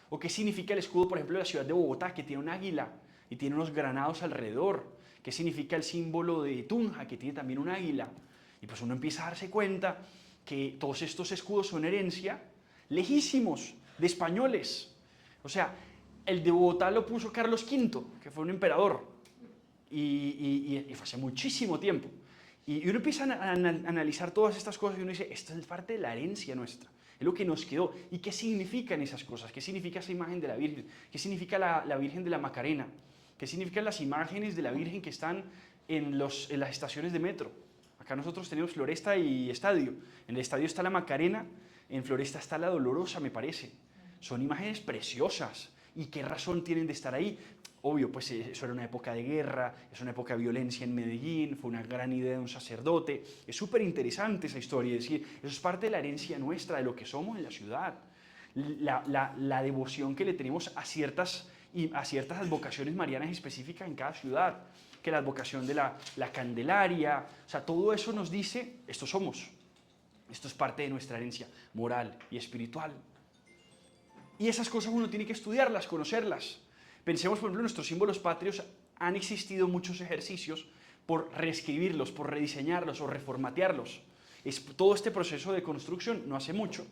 ¿O qué significa el escudo, por ejemplo, de la ciudad de Bogotá, que tiene un águila y tiene unos granados alrededor? ¿Qué significa el símbolo de Tunja, que tiene también un águila? Y pues uno empieza a darse cuenta que todos estos escudos son herencia lejísimos de españoles. O sea, el de Bogotá lo puso Carlos V, que fue un emperador, y fue hace muchísimo tiempo. Y uno empieza a analizar todas estas cosas y uno dice, esto es parte de la herencia nuestra. Es lo que nos quedó. ¿Y qué significan esas cosas? ¿Qué significa esa imagen de la Virgen? ¿Qué significa la Virgen de la Macarena? ¿Qué significan las imágenes de la Virgen que están en las estaciones de metro? Acá nosotros tenemos Floresta y Estadio. En el Estadio está la Macarena, en Floresta está la Dolorosa, me parece. Son imágenes preciosas. ¿Y qué razón tienen de estar ahí? Obvio, pues eso era una época de guerra, es una época de violencia en Medellín, fue una gran idea de un sacerdote. Es súper interesante esa historia, es decir, eso es parte de la herencia nuestra, de lo que somos en la ciudad. La devoción que le tenemos a ciertas advocaciones marianas específicas en cada ciudad, que la advocación de la Candelaria, o sea, todo eso nos dice, esto somos, esto es parte de nuestra herencia moral y espiritual. Y esas cosas uno tiene que estudiarlas, conocerlas. Pensemos, por ejemplo, en nuestros símbolos patrios, han existido muchos ejercicios por reescribirlos, por rediseñarlos o reformatearlos. Todo este proceso de construcción no hace mucho.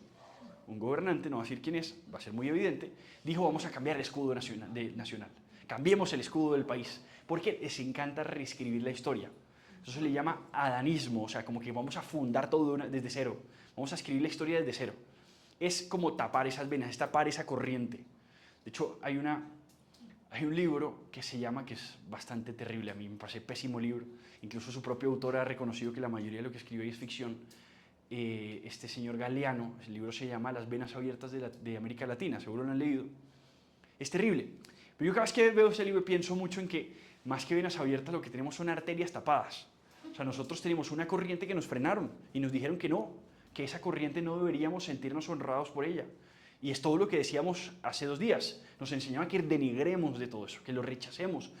Un gobernante, no va a decir quién es, va a ser muy evidente, dijo vamos a cambiar el escudo nacional. Cambiemos el escudo del país, porque les encanta reescribir la historia. Eso se le llama adanismo, o sea, como que vamos a fundar todo desde cero. Vamos a escribir la historia desde cero. Es como tapar esas venas, es tapar esa corriente. De hecho, hay un libro que se llama, que es bastante terrible, a mí me parece pésimo libro, incluso su propio autor ha reconocido que la mayoría de lo que escribe ahí es ficción, este señor Galeano, el libro se llama Las venas abiertas de América Latina, seguro lo han leído, es terrible, pero yo cada vez que veo ese libro pienso mucho en que más que venas abiertas lo que tenemos son arterias tapadas, o sea, nosotros tenemos una corriente que nos frenaron y nos dijeron que no, que esa corriente no deberíamos sentirnos honrados por ella. Y es todo lo que decíamos hace 2 días. Nos enseñaba que denigremos de todo eso, que lo rechacemos.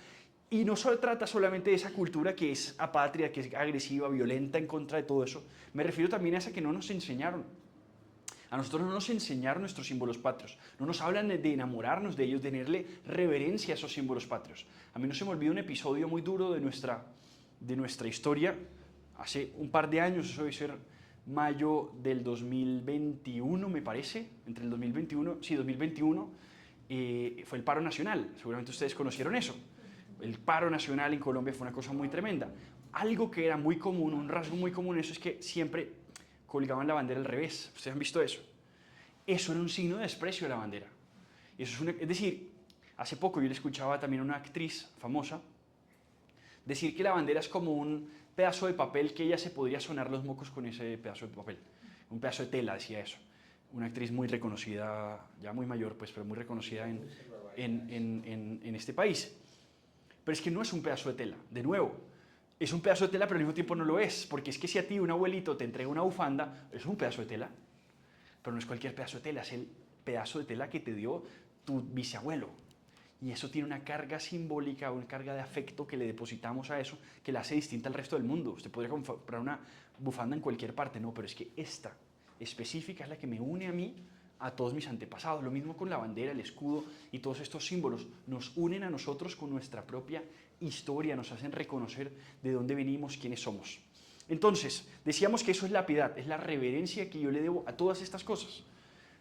Y no se trata solamente de esa cultura que es apátrida, que es agresiva, violenta en contra de todo eso. Me refiero también a esa que no nos enseñaron. A nosotros no nos enseñaron nuestros símbolos patrios. No nos hablan de enamorarnos de ellos, de tenerle reverencia a esos símbolos patrios. A mí no se me olvida un episodio muy duro de nuestra historia. Hace un par de años, eso debe ser mayo del 2021, me parece, entre el 2021, sí, 2021, fue el paro nacional, seguramente ustedes conocieron eso. El paro nacional en Colombia fue una cosa muy tremenda. Algo que era muy común, un rasgo muy común, eso es que siempre colgaban la bandera al revés. ¿Ustedes han visto eso? Eso era un signo de desprecio de la bandera. Es decir, Hace poco yo le escuchaba también a una actriz famosa decir que la bandera es como un pedazo de papel que ella se podría sonar los mocos con ese pedazo de papel. Un pedazo de tela, decía eso. Una actriz muy reconocida, ya muy mayor, pues, pero muy reconocida en este país. Pero es que no es un pedazo de tela, de nuevo. Es un pedazo de tela, pero al mismo tiempo no lo es. Porque es que si a ti un abuelito te entrega una bufanda, es un pedazo de tela. Pero no es cualquier pedazo de tela, es el pedazo de tela que te dio tu bisabuelo. Y eso tiene una carga simbólica, una carga de afecto que le depositamos a eso, que la hace distinta al resto del mundo. Usted podría comprar una bufanda en cualquier parte, no, pero es que esta específica es la que me une a mí, a todos mis antepasados. Lo mismo con la bandera, el escudo y todos estos símbolos. Nos unen a nosotros con nuestra propia historia, nos hacen reconocer de dónde venimos, quiénes somos. Entonces, decíamos que eso es la piedad, es la reverencia que yo le debo a todas estas cosas,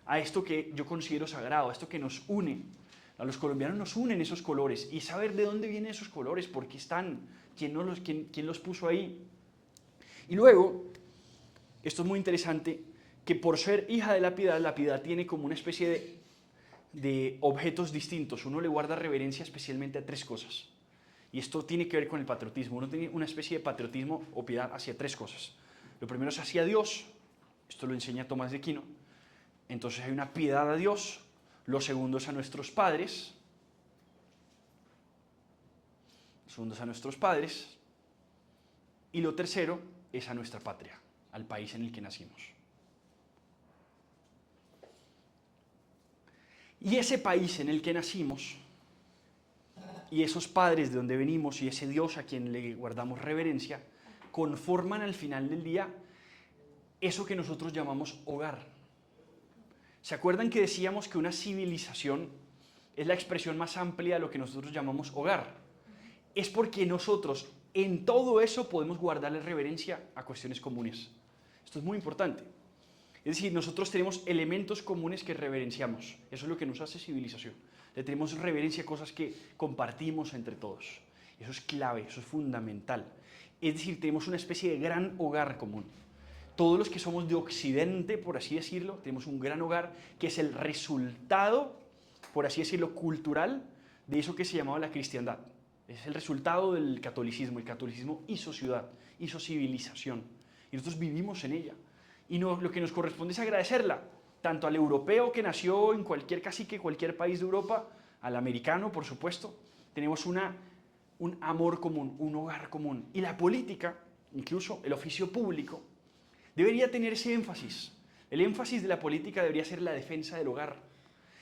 a esto que yo considero sagrado, a esto que nos une. A los colombianos nos unen esos colores y saber de dónde vienen esos colores, por qué están, quién los puso ahí. Y luego, esto es muy interesante, que por ser hija de la piedad tiene como una especie de objetos distintos. Uno le guarda reverencia especialmente a tres cosas. Y esto tiene que ver con el patriotismo. Uno tiene una especie de patriotismo o piedad hacia tres cosas. Lo primero es hacia Dios, esto lo enseña Tomás de Aquino. Entonces hay una piedad a Dios. Lo segundo es a nuestros padres. Lo segundo es a nuestros padres. Y lo tercero es a nuestra patria, al país en el que nacimos. Y ese país en el que nacimos, y esos padres de donde venimos, y ese Dios a quien le guardamos reverencia, conforman al final del día eso que nosotros llamamos hogar. ¿Se acuerdan que decíamos que una civilización es la expresión más amplia de lo que nosotros llamamos hogar? Es porque nosotros en todo eso podemos guardarle reverencia a cuestiones comunes. Esto es muy importante. Es decir, nosotros tenemos elementos comunes que reverenciamos. Eso es lo que nos hace civilización. Le tenemos reverencia a cosas que compartimos entre todos. Eso es clave, eso es fundamental. Es decir, tenemos una especie de gran hogar común. Todos los que somos de Occidente, por así decirlo, tenemos un gran hogar que es el resultado, por así decirlo, cultural de eso que se llamaba la cristiandad. Es el resultado del catolicismo. El catolicismo hizo ciudad, hizo civilización. Y nosotros vivimos en ella. Y lo que nos corresponde es agradecerla, tanto al europeo que nació en casi que cualquier país de Europa, al americano, por supuesto. Tenemos un amor común, un hogar común. Y la política, incluso el oficio público, debería tener ese énfasis. El énfasis de la política debería ser la defensa del hogar.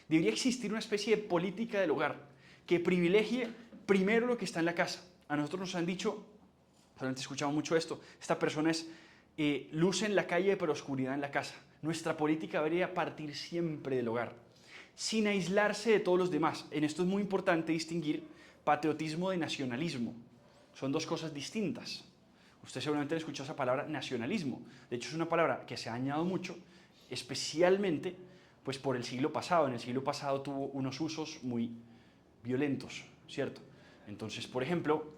Debería existir una especie de política del hogar que privilegie primero lo que está en la casa. A nosotros nos han dicho, solamente escuchamos mucho esto, esta persona es luz en la calle pero oscuridad en la casa. Nuestra política debería partir siempre del hogar, sin aislarse de todos los demás. En esto es muy importante distinguir patriotismo de nacionalismo. Son dos cosas distintas. Usted seguramente ha escuchado esa palabra nacionalismo. De hecho, es una palabra que se ha añadido mucho, especialmente pues, por el siglo pasado. En el siglo pasado tuvo unos usos muy violentos, ¿cierto? Entonces, por ejemplo,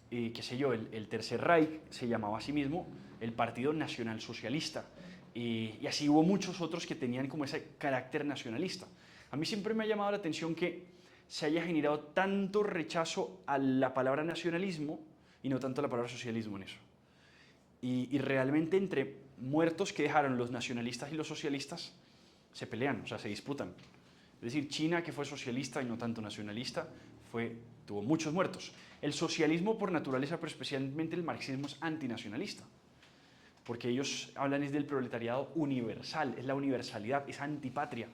qué sé yo, el Tercer Reich se llamaba a sí mismo el Partido Nacional Socialista. Y así hubo muchos otros que tenían como ese carácter nacionalista. A mí siempre me ha llamado la atención que se haya generado tanto rechazo a la palabra nacionalismo y no tanto a la palabra socialismo en eso. Y realmente entre muertos que dejaron los nacionalistas y los socialistas se pelean, o sea, se disputan. Es decir, China, que fue socialista y no tanto nacionalista, tuvo muchos muertos. El socialismo por naturaleza, pero especialmente el marxismo, es antinacionalista, porque ellos hablan es del proletariado universal, es la universalidad, es antipatria.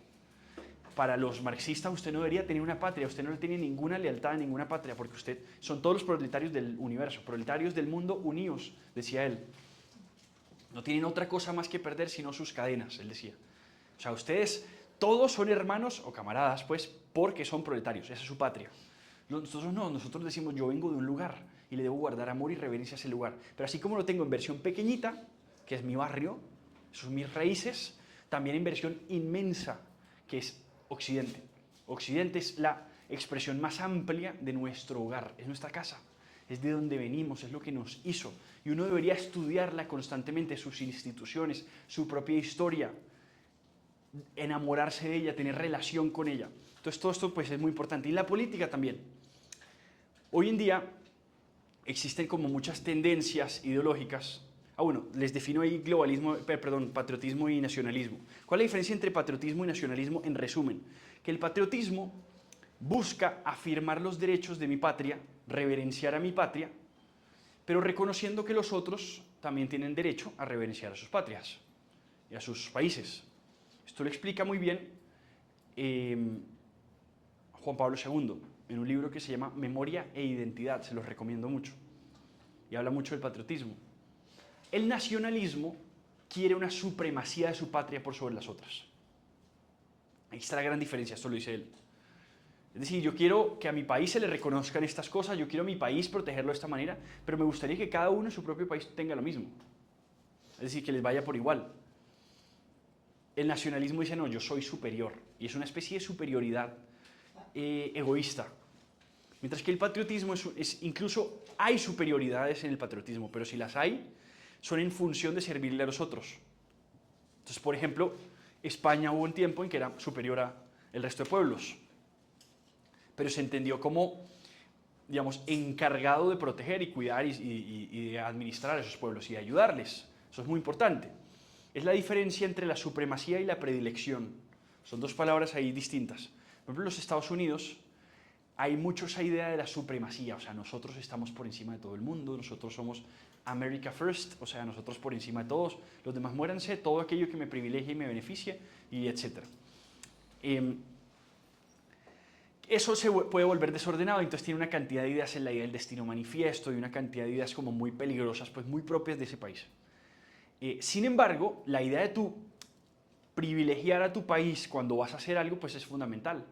Para los marxistas usted no debería tener una patria, usted no tiene ninguna lealtad a ninguna patria, porque usted son todos los proletarios del universo, proletarios del mundo unidos, decía él. No tienen otra cosa más que perder sino sus cadenas, él decía. O sea, ustedes todos son hermanos o camaradas, pues, porque son proletarios, esa es su patria. Nosotros no, nosotros decimos yo vengo de un lugar y le debo guardar amor y reverencia a ese lugar. Pero así como lo tengo en versión pequeñita, que es mi barrio, son mis raíces, también en versión inmensa, que es Occidente. Occidente es la expresión más amplia de nuestro hogar, es nuestra casa, es de donde venimos, es lo que nos hizo. Y uno debería estudiarla constantemente, sus instituciones, su propia historia, enamorarse de ella, tener relación con ella. Entonces todo esto pues, es muy importante. Y la política también. Hoy en día existen como muchas tendencias ideológicas. Bueno, les defino ahí patriotismo y nacionalismo. ¿Cuál es la diferencia entre patriotismo y nacionalismo? En resumen, que el patriotismo busca afirmar los derechos de mi patria, reverenciar a mi patria, pero reconociendo que los otros también tienen derecho a reverenciar a sus patrias y a sus países. Esto lo explica muy bien Juan Pablo II en un libro que se llama Memoria e Identidad, se los recomiendo mucho, y habla mucho del patriotismo. El nacionalismo quiere una supremacía de su patria por sobre las otras. Ahí está la gran diferencia, esto lo dice él. Es decir, yo quiero que a mi país se le reconozcan estas cosas, yo quiero a mi país protegerlo de esta manera, pero me gustaría que cada uno en su propio país tenga lo mismo. Es decir, que les vaya por igual. El nacionalismo dice, no, yo soy superior, y es una especie de superioridad egoísta. Mientras que el patriotismo incluso hay superioridades en el patriotismo, pero si las hay, son en función de servirle a los otros. Entonces, por ejemplo, España hubo un tiempo en que era superior al resto de pueblos, pero se entendió como, digamos, encargado de proteger y cuidar y de administrar a esos pueblos y de ayudarles. Eso es muy importante. Es la diferencia entre la supremacía y la predilección. Son dos palabras ahí distintas. Por ejemplo, en los Estados Unidos hay mucho esa idea de la supremacía, o sea, nosotros estamos por encima de todo el mundo, nosotros somos America First, o sea, nosotros por encima de todos, los demás muéranse, todo aquello que me privilegie y me beneficie, y etc. Eso se puede volver desordenado, entonces tiene una cantidad de ideas en la idea del destino manifiesto y una cantidad de ideas como muy peligrosas, pues muy propias de ese país. Sin embargo, la idea de tú privilegiar a tu país cuando vas a hacer algo, pues es fundamental.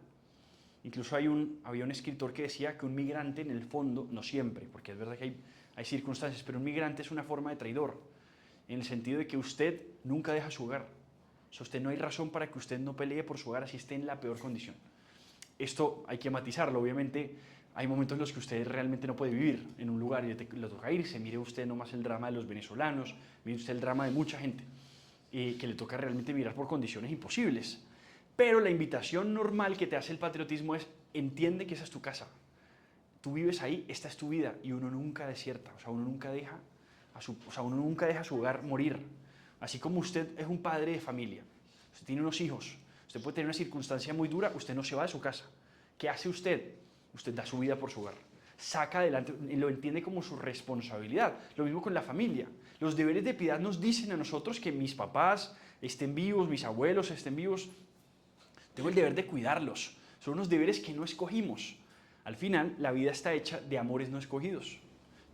Incluso había un escritor que decía que un migrante en el fondo, no siempre, porque es verdad que hay circunstancias, pero un migrante es una forma de traidor, en el sentido de que usted nunca deja su hogar. O sea, usted no hay razón para que usted no pelee por su hogar así esté en la peor condición. Esto hay que matizarlo, obviamente hay momentos en los que usted realmente no puede vivir en un lugar y le toca irse. Mire usted nomás el drama de los venezolanos, mire usted el drama de mucha gente que le toca realmente mirar por condiciones imposibles. Pero la invitación normal que te hace el patriotismo es, entiende que esa es tu casa. Tú vives ahí, esta es tu vida, y uno nunca desierta, o sea, uno nunca deja su hogar morir. Así como usted es un padre de familia, usted tiene unos hijos, usted puede tener una circunstancia muy dura, usted no se va de su casa. ¿Qué hace usted? Usted da su vida por su hogar. Saca adelante, lo entiende como su responsabilidad. Lo mismo con la familia. Los deberes de piedad nos dicen a nosotros que mis papás estén vivos, mis abuelos estén vivos. Tengo el deber de cuidarlos. Son unos deberes que no escogimos. Al final, la vida está hecha de amores no escogidos.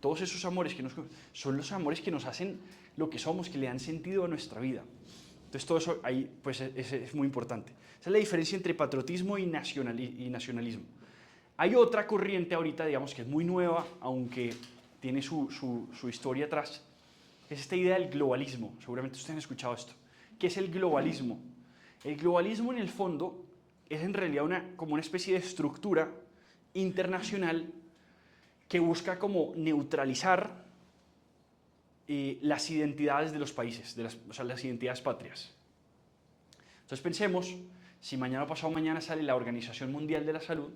Todos esos amores que nos son los amores que nos hacen lo que somos, que le dan sentido a nuestra vida. Entonces, todo eso ahí pues, es muy importante. Esa es la diferencia entre patriotismo y nacionalismo. Hay otra corriente ahorita, digamos, que es muy nueva, aunque tiene su historia atrás. Es esta idea del globalismo. Seguramente ustedes han escuchado esto. ¿Qué es el globalismo? El globalismo, en el fondo, es en realidad como una especie de estructura internacional que busca como neutralizar las identidades de los países, o sea, las identidades patrias. Entonces pensemos, si mañana o pasado mañana sale la Organización Mundial de la Salud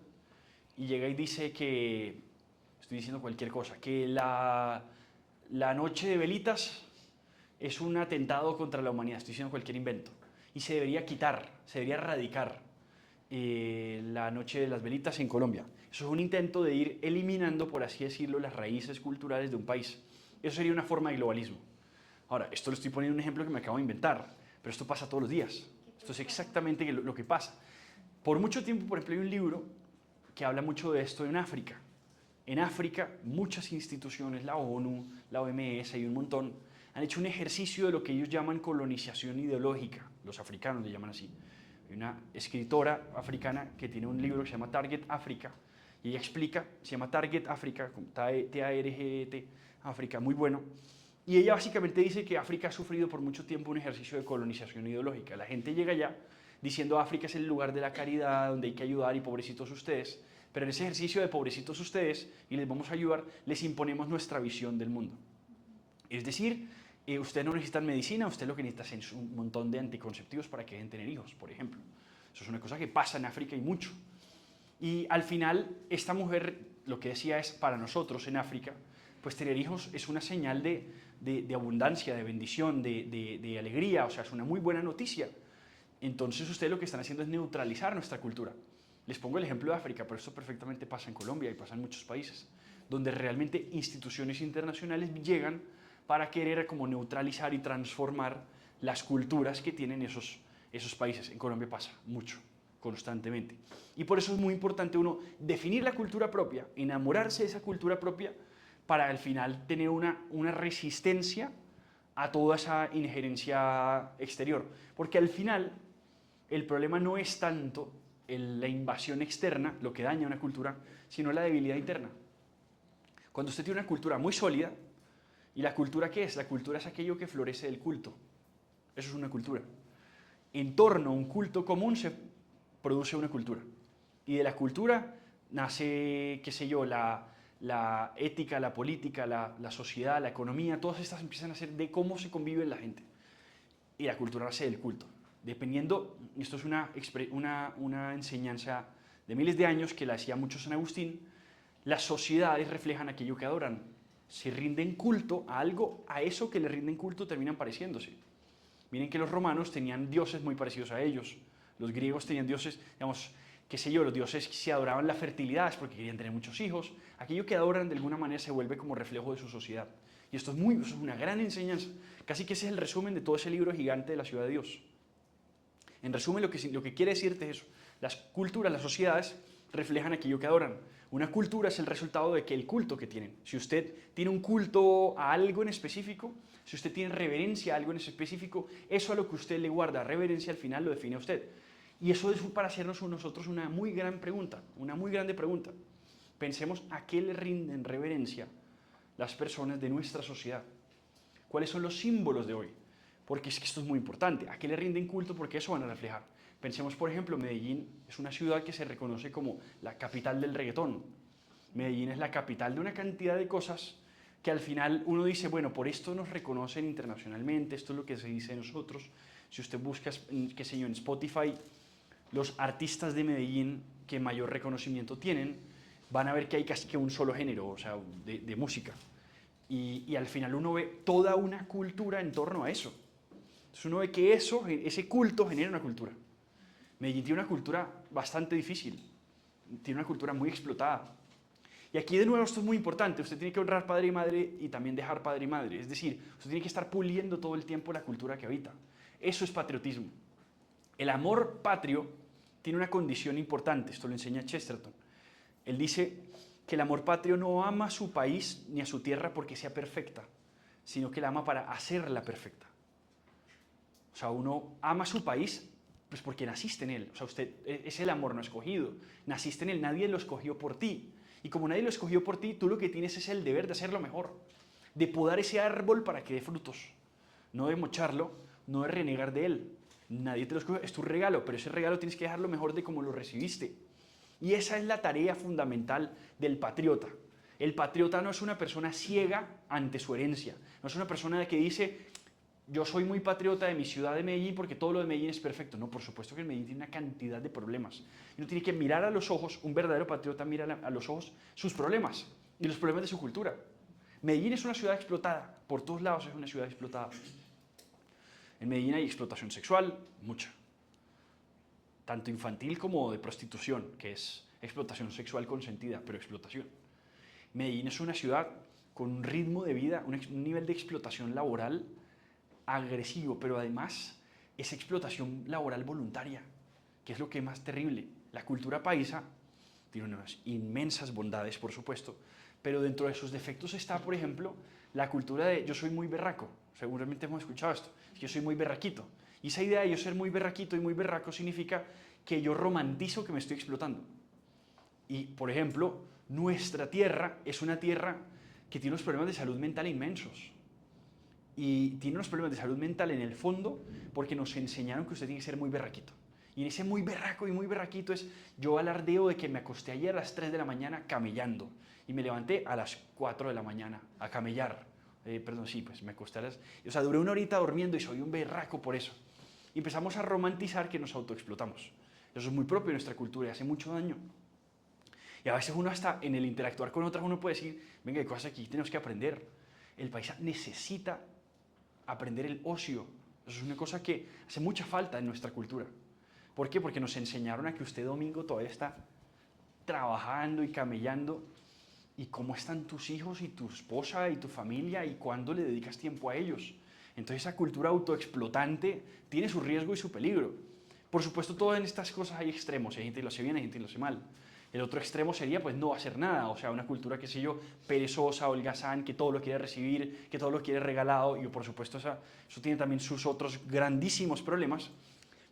y llega y dice que, estoy diciendo cualquier cosa, que la noche de velitas es un atentado contra la humanidad, estoy diciendo cualquier invento, y se debería quitar, se debería erradicar la noche de las velitas en Colombia. Eso es un intento de ir eliminando, por así decirlo, las raíces culturales de un país. Eso sería una forma de globalismo. Ahora, esto lo estoy poniendo un ejemplo que me acabo de inventar, pero esto pasa todos los días. Esto es exactamente lo que pasa. Por mucho tiempo, por ejemplo, hay un libro que habla mucho de esto en África. En África, muchas instituciones, la ONU, la OMS y un montón, han hecho un ejercicio de lo que ellos llaman colonización ideológica. Los africanos le llaman así. Hay una escritora africana que tiene un libro que se llama Target Africa, y ella explica, se llama Target Africa, T-A-R-G-E-T, África, muy bueno. Y ella básicamente dice que África ha sufrido por mucho tiempo un ejercicio de colonización ideológica. La gente llega allá diciendo África es el lugar de la caridad, donde hay que ayudar y pobrecitos ustedes. Pero en ese ejercicio de pobrecitos ustedes y les vamos a ayudar, les imponemos nuestra visión del mundo. Es decir, usted no necesita medicina, usted lo que necesita es un montón de anticonceptivos para que dejen tener hijos, por ejemplo. Eso es una cosa que pasa en África y mucho. Y al final, esta mujer, lo que decía es, para nosotros en África, pues tener hijos es una señal de abundancia, de bendición, de alegría, o sea, es una muy buena noticia. Entonces ustedes lo que están haciendo es neutralizar nuestra cultura. Les pongo el ejemplo de África, pero esto perfectamente pasa en Colombia y pasa en muchos países, donde realmente instituciones internacionales llegan para querer como neutralizar y transformar las culturas que tienen esos países. En Colombia pasa mucho, constantemente. Y por eso es muy importante uno definir la cultura propia, enamorarse de esa cultura propia, para al final tener una resistencia a toda esa injerencia exterior. Porque al final el problema no es tanto la invasión externa, lo que daña una cultura, sino la debilidad interna. Cuando usted tiene una cultura muy sólida, ¿y la cultura qué es? La cultura es aquello que florece del culto. Eso es una cultura. En torno a un culto común se produce una cultura. Y de la cultura nace, qué sé yo, la ética, la política, la sociedad, la economía, todas estas empiezan a ser de cómo se convive la gente. Y la cultura nace del culto. Dependiendo, esto es una enseñanza de miles de años que la hacía mucho San Agustín, las sociedades reflejan aquello que adoran. Si rinden culto a algo, a eso que le rinden culto terminan pareciéndose. Miren que los romanos tenían dioses muy parecidos a ellos. Los griegos tenían dioses, digamos, qué sé yo, los dioses que se adoraban la fertilidad es porque querían tener muchos hijos. Aquello que adoran de alguna manera se vuelve como reflejo de su sociedad. Y esto es una gran enseñanza. Casi que ese es el resumen de todo ese libro gigante de la ciudad de Dios. En resumen, lo que quiere decirte es eso. Las culturas, las sociedades, reflejan aquello que adoran. Una cultura es el resultado de que el culto que tienen. Si usted tiene un culto a algo en específico, si usted tiene reverencia a algo en específico, eso a lo que usted le guarda reverencia al final lo define a usted. Y eso es para hacernos nosotros una muy gran pregunta, una muy grande pregunta. Pensemos a qué le rinden reverencia las personas de nuestra sociedad. ¿Cuáles son los símbolos de hoy? Porque es que esto es muy importante. ¿A qué le rinden culto? Porque eso van a reflejar. Pensemos, por ejemplo, Medellín es una ciudad que se reconoce como la capital del reggaetón. Medellín es la capital de una cantidad de cosas que al final uno dice, bueno, por esto nos reconocen internacionalmente, esto es lo que se dice de nosotros. Si usted busca, qué sé yo, en Spotify, los artistas de Medellín que mayor reconocimiento tienen, van a ver que hay casi que un solo género, o sea, de música. Y al final uno ve toda una cultura en torno a eso. Entonces uno ve que ese culto genera una cultura. Medellín tiene una cultura bastante difícil, tiene una cultura muy explotada. Y aquí de nuevo esto es muy importante, usted tiene que honrar padre y madre y también dejar padre y madre. Es decir, usted tiene que estar puliendo todo el tiempo la cultura que habita. Eso es patriotismo. El amor patrio tiene una condición importante, esto lo enseña Chesterton. Él dice que el amor patrio no ama a su país ni a su tierra porque sea perfecta, sino que la ama para hacerla perfecta. O sea, uno ama a su país pues porque naciste en él. O sea, usted es el amor no escogido. Naciste en él, nadie lo escogió por ti. Y como nadie lo escogió por ti, tú lo que tienes es el deber de hacerlo mejor, de podar ese árbol para que dé frutos, no de mocharlo, no de renegar de él. Nadie te lo escogió, es tu regalo, pero ese regalo tienes que dejarlo mejor de como lo recibiste. Y esa es la tarea fundamental del patriota. El patriota no es una persona ciega ante su herencia, no es una persona que dice, yo soy muy patriota de mi ciudad de Medellín porque todo lo de Medellín es perfecto. No, por supuesto que Medellín tiene una cantidad de problemas. Y uno tiene que mirar a los ojos, un verdadero patriota mira a los ojos sus problemas y los problemas de su cultura. Medellín es una ciudad explotada, por todos lados es una ciudad explotada. En Medellín hay explotación sexual, mucha. Tanto infantil como de prostitución, que es explotación sexual consentida, pero explotación. Medellín es una ciudad con un ritmo de vida, un nivel de explotación laboral agresivo, pero además es explotación laboral voluntaria, que es lo que es más terrible. La cultura paisa tiene unas inmensas bondades, por supuesto, pero dentro de sus defectos está, por ejemplo, la cultura de yo soy muy berraco. Seguramente hemos escuchado esto, yo soy muy berraquito. Y esa idea de yo ser muy berraquito y muy berraco significa que yo romantizo que me estoy explotando. Y, por ejemplo, nuestra tierra es una tierra que tiene unos problemas de salud mental inmensos. Y tiene unos problemas de salud mental en el fondo porque nos enseñaron que usted tiene que ser muy berraquito. Y en ese muy berraco y muy berraquito es yo alardeo de que me acosté ayer a las 3 de la mañana camellando y me levanté a las 4 de la mañana a camellar. Perdón, sí, pues me acosté a las... O sea, duré una horita durmiendo y soy un berraco por eso. Y empezamos a romantizar que nos autoexplotamos. Eso es muy propio de nuestra cultura y hace mucho daño. Y a veces uno hasta en el interactuar con otras uno puede decir, venga, hay cosas aquí tenemos que aprender. El país necesita aprender el ocio. Eso es una cosa que hace mucha falta en nuestra cultura. ¿Por qué? Porque nos enseñaron a que usted domingo todavía está trabajando y camellando. ¿Y cómo están tus hijos y tu esposa y tu familia y cuándo le dedicas tiempo a ellos? Entonces esa cultura autoexplotante tiene su riesgo y su peligro. Por supuesto, todas en estas cosas hay extremos. Hay gente que lo hace bien, hay gente que lo hace mal. El otro extremo sería pues no hacer nada, o sea, una cultura, qué sé yo, perezosa, holgazán, que todo lo quiere recibir, que todo lo quiere regalado, y por supuesto eso tiene también sus otros grandísimos problemas,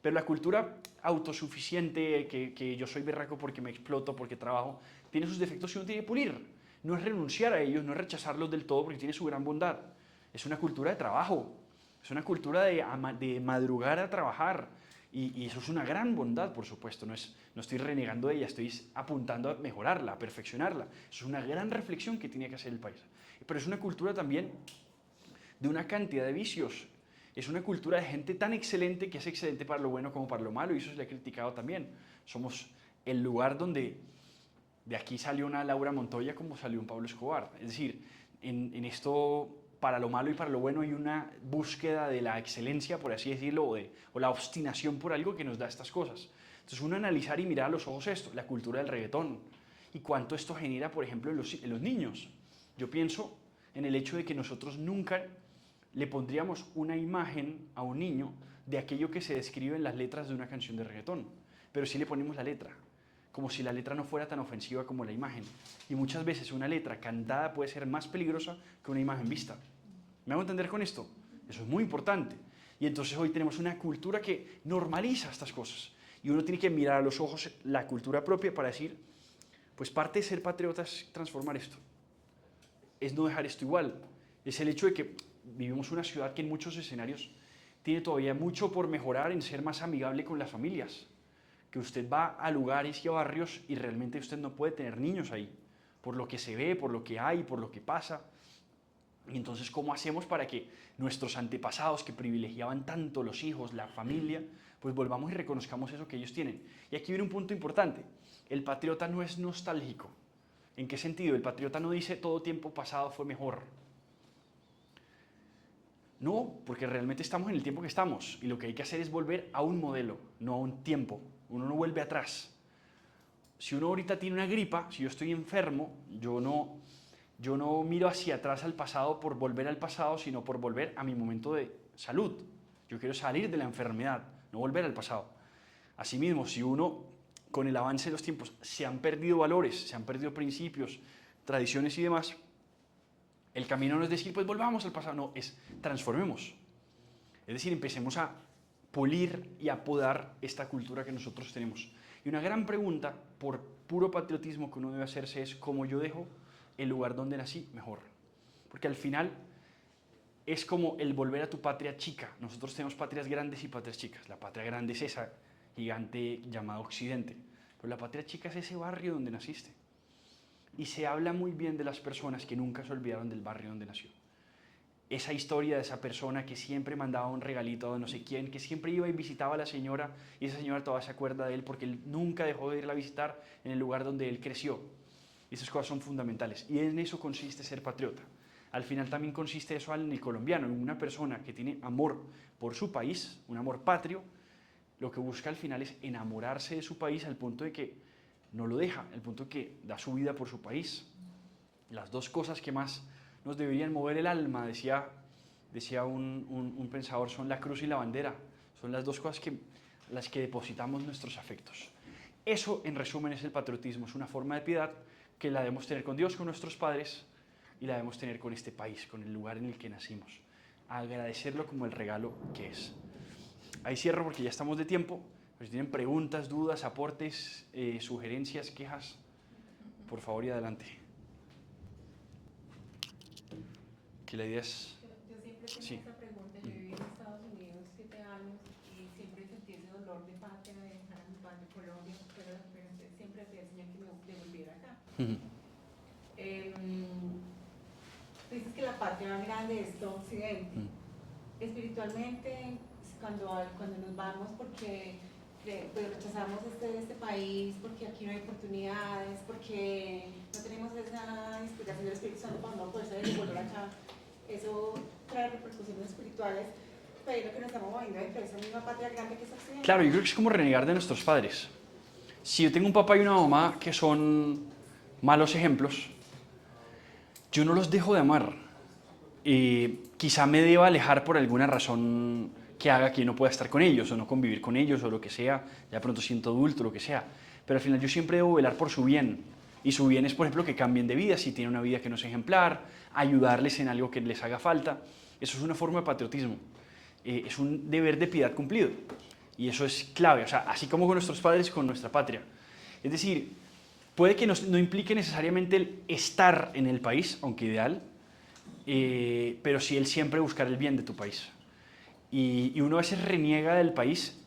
pero la cultura autosuficiente, que yo soy berraco porque me exploto, porque trabajo, tiene sus defectos y uno tiene que pulir. No es renunciar a ellos, no es rechazarlos del todo porque tiene su gran bondad. Es una cultura de trabajo, es una cultura de madrugar a trabajar, y eso es una gran bondad, por supuesto, no estoy renegando de ella, estoy apuntando a mejorarla, a perfeccionarla. Eso es una gran reflexión que tiene que hacer el país. Pero es una cultura también de una cantidad de vicios. Es una cultura de gente tan excelente que es excelente para lo bueno como para lo malo, y eso se le ha criticado también. Somos el lugar donde de aquí salió una Laura Montoya como salió un Pablo Escobar. Es decir, en esto, para lo malo y para lo bueno, hay una búsqueda de la excelencia, por así decirlo, o la obstinación por algo que nos da estas cosas. Entonces uno analizar y mirar a los ojos esto, la cultura del reggaetón, y cuánto esto genera, por ejemplo, en los niños. Yo pienso en el hecho de que nosotros nunca le pondríamos una imagen a un niño de aquello que se describe en las letras de una canción de reggaetón, pero sí le ponemos la letra, como si la letra no fuera tan ofensiva como la imagen. Y muchas veces una letra cantada puede ser más peligrosa que una imagen vista. ¿Me hago entender con esto? Eso es muy importante. Y entonces hoy tenemos una cultura que normaliza estas cosas. Y uno tiene que mirar a los ojos la cultura propia para decir, pues parte de ser patriota es transformar esto. Es no dejar esto igual. Es el hecho de que vivimos una ciudad que en muchos escenarios tiene todavía mucho por mejorar en ser más amigable con las familias. Que usted va a lugares y a barrios y realmente usted no puede tener niños ahí, por lo que se ve, por lo que hay, por lo que pasa. Y entonces, ¿cómo hacemos para que nuestros antepasados que privilegiaban tanto los hijos, la familia, pues volvamos y reconozcamos eso que ellos tienen? Y aquí viene un punto importante. El patriota no es nostálgico. ¿En qué sentido? El patriota no dice todo tiempo pasado fue mejor. No, porque realmente estamos en el tiempo que estamos y lo que hay que hacer es volver a un modelo, no a un tiempo. Uno no vuelve atrás. Si uno ahorita tiene una gripa, si yo estoy enfermo, yo no miro hacia atrás al pasado por volver al pasado, sino por volver a mi momento de salud. Yo quiero salir de la enfermedad, no volver al pasado. Asimismo, si uno, con el avance de los tiempos, se han perdido valores, se han perdido principios, tradiciones y demás, el camino no es decir, pues volvamos al pasado, no, es transformemos. Es decir, empecemos a pulir y a podar esta cultura que nosotros tenemos. Y una gran pregunta, por puro patriotismo que uno debe hacerse, es cómo yo dejo el lugar donde nací mejor. Porque al final es como el volver a tu patria chica. Nosotros tenemos patrias grandes y patrias chicas. La patria grande es esa gigante llamada Occidente. Pero la patria chica es ese barrio donde naciste. Y se habla muy bien de las personas que nunca se olvidaron del barrio donde nació. Esa historia de esa persona que siempre mandaba un regalito a no sé quién, que siempre iba y visitaba a la señora, y esa señora todavía se acuerda de él porque él nunca dejó de irla a visitar en el lugar donde él creció. Y esas cosas son fundamentales. Y en eso consiste ser patriota. Al final también consiste eso en el colombiano, en una persona que tiene amor por su país, un amor patrio. Lo que busca al final es enamorarse de su país al punto de que no lo deja, al punto de que da su vida por su país. Las dos cosas que más nos deberían mover el alma, decía un pensador, son la cruz y la bandera. Son las dos cosas las que depositamos nuestros afectos. Eso, en resumen, es el patriotismo. Es una forma de piedad que la debemos tener con Dios, con nuestros padres, y la debemos tener con este país, con el lugar en el que nacimos. Agradecerlo como el regalo que es. Ahí cierro porque ya estamos de tiempo. Si tienen preguntas, dudas, aportes, sugerencias, quejas, por favor y adelante. Que la idea es... Yo siempre tengo Sí. esa pregunta. Yo viví en Estados Unidos 7 años y siempre sentí ese dolor de patria, de dejar a mi padre en Colombia, pero siempre pedí al Señor que me devolviera acá. Tú dices que la patria más grande es todo Occidente. Espiritualmente, cuando nos vamos, porque pues rechazamos este país porque aquí no hay oportunidades, porque no tenemos esa inspiración del Espíritu Santo para no poderse desenvolver acá. Eso trae repercusiones espirituales, pero que nos estamos moviendo dentro de esa misma patria grande que es Occidente. Claro, yo creo que es como renegar de nuestros padres. Si yo tengo un papá y una mamá que son malos ejemplos, yo no los dejo de amar. Quizá me deba alejar por alguna razón que haga que yo no pueda estar con ellos o no convivir con ellos o lo que sea, ya pronto siento adulto, lo que sea. Pero al final yo siempre debo velar por su bien. Y su bien es, por ejemplo, que cambien de vida, si tienen una vida que no es ejemplar, ayudarles en algo que les haga falta. Eso es una forma de patriotismo. Es un deber de piedad cumplido. Y eso es clave, o sea, así como con nuestros padres, con nuestra patria. Es decir, puede que no implique necesariamente el estar en el país, aunque ideal, pero sí el siempre buscar el bien de tu país. Y uno a veces reniega del país,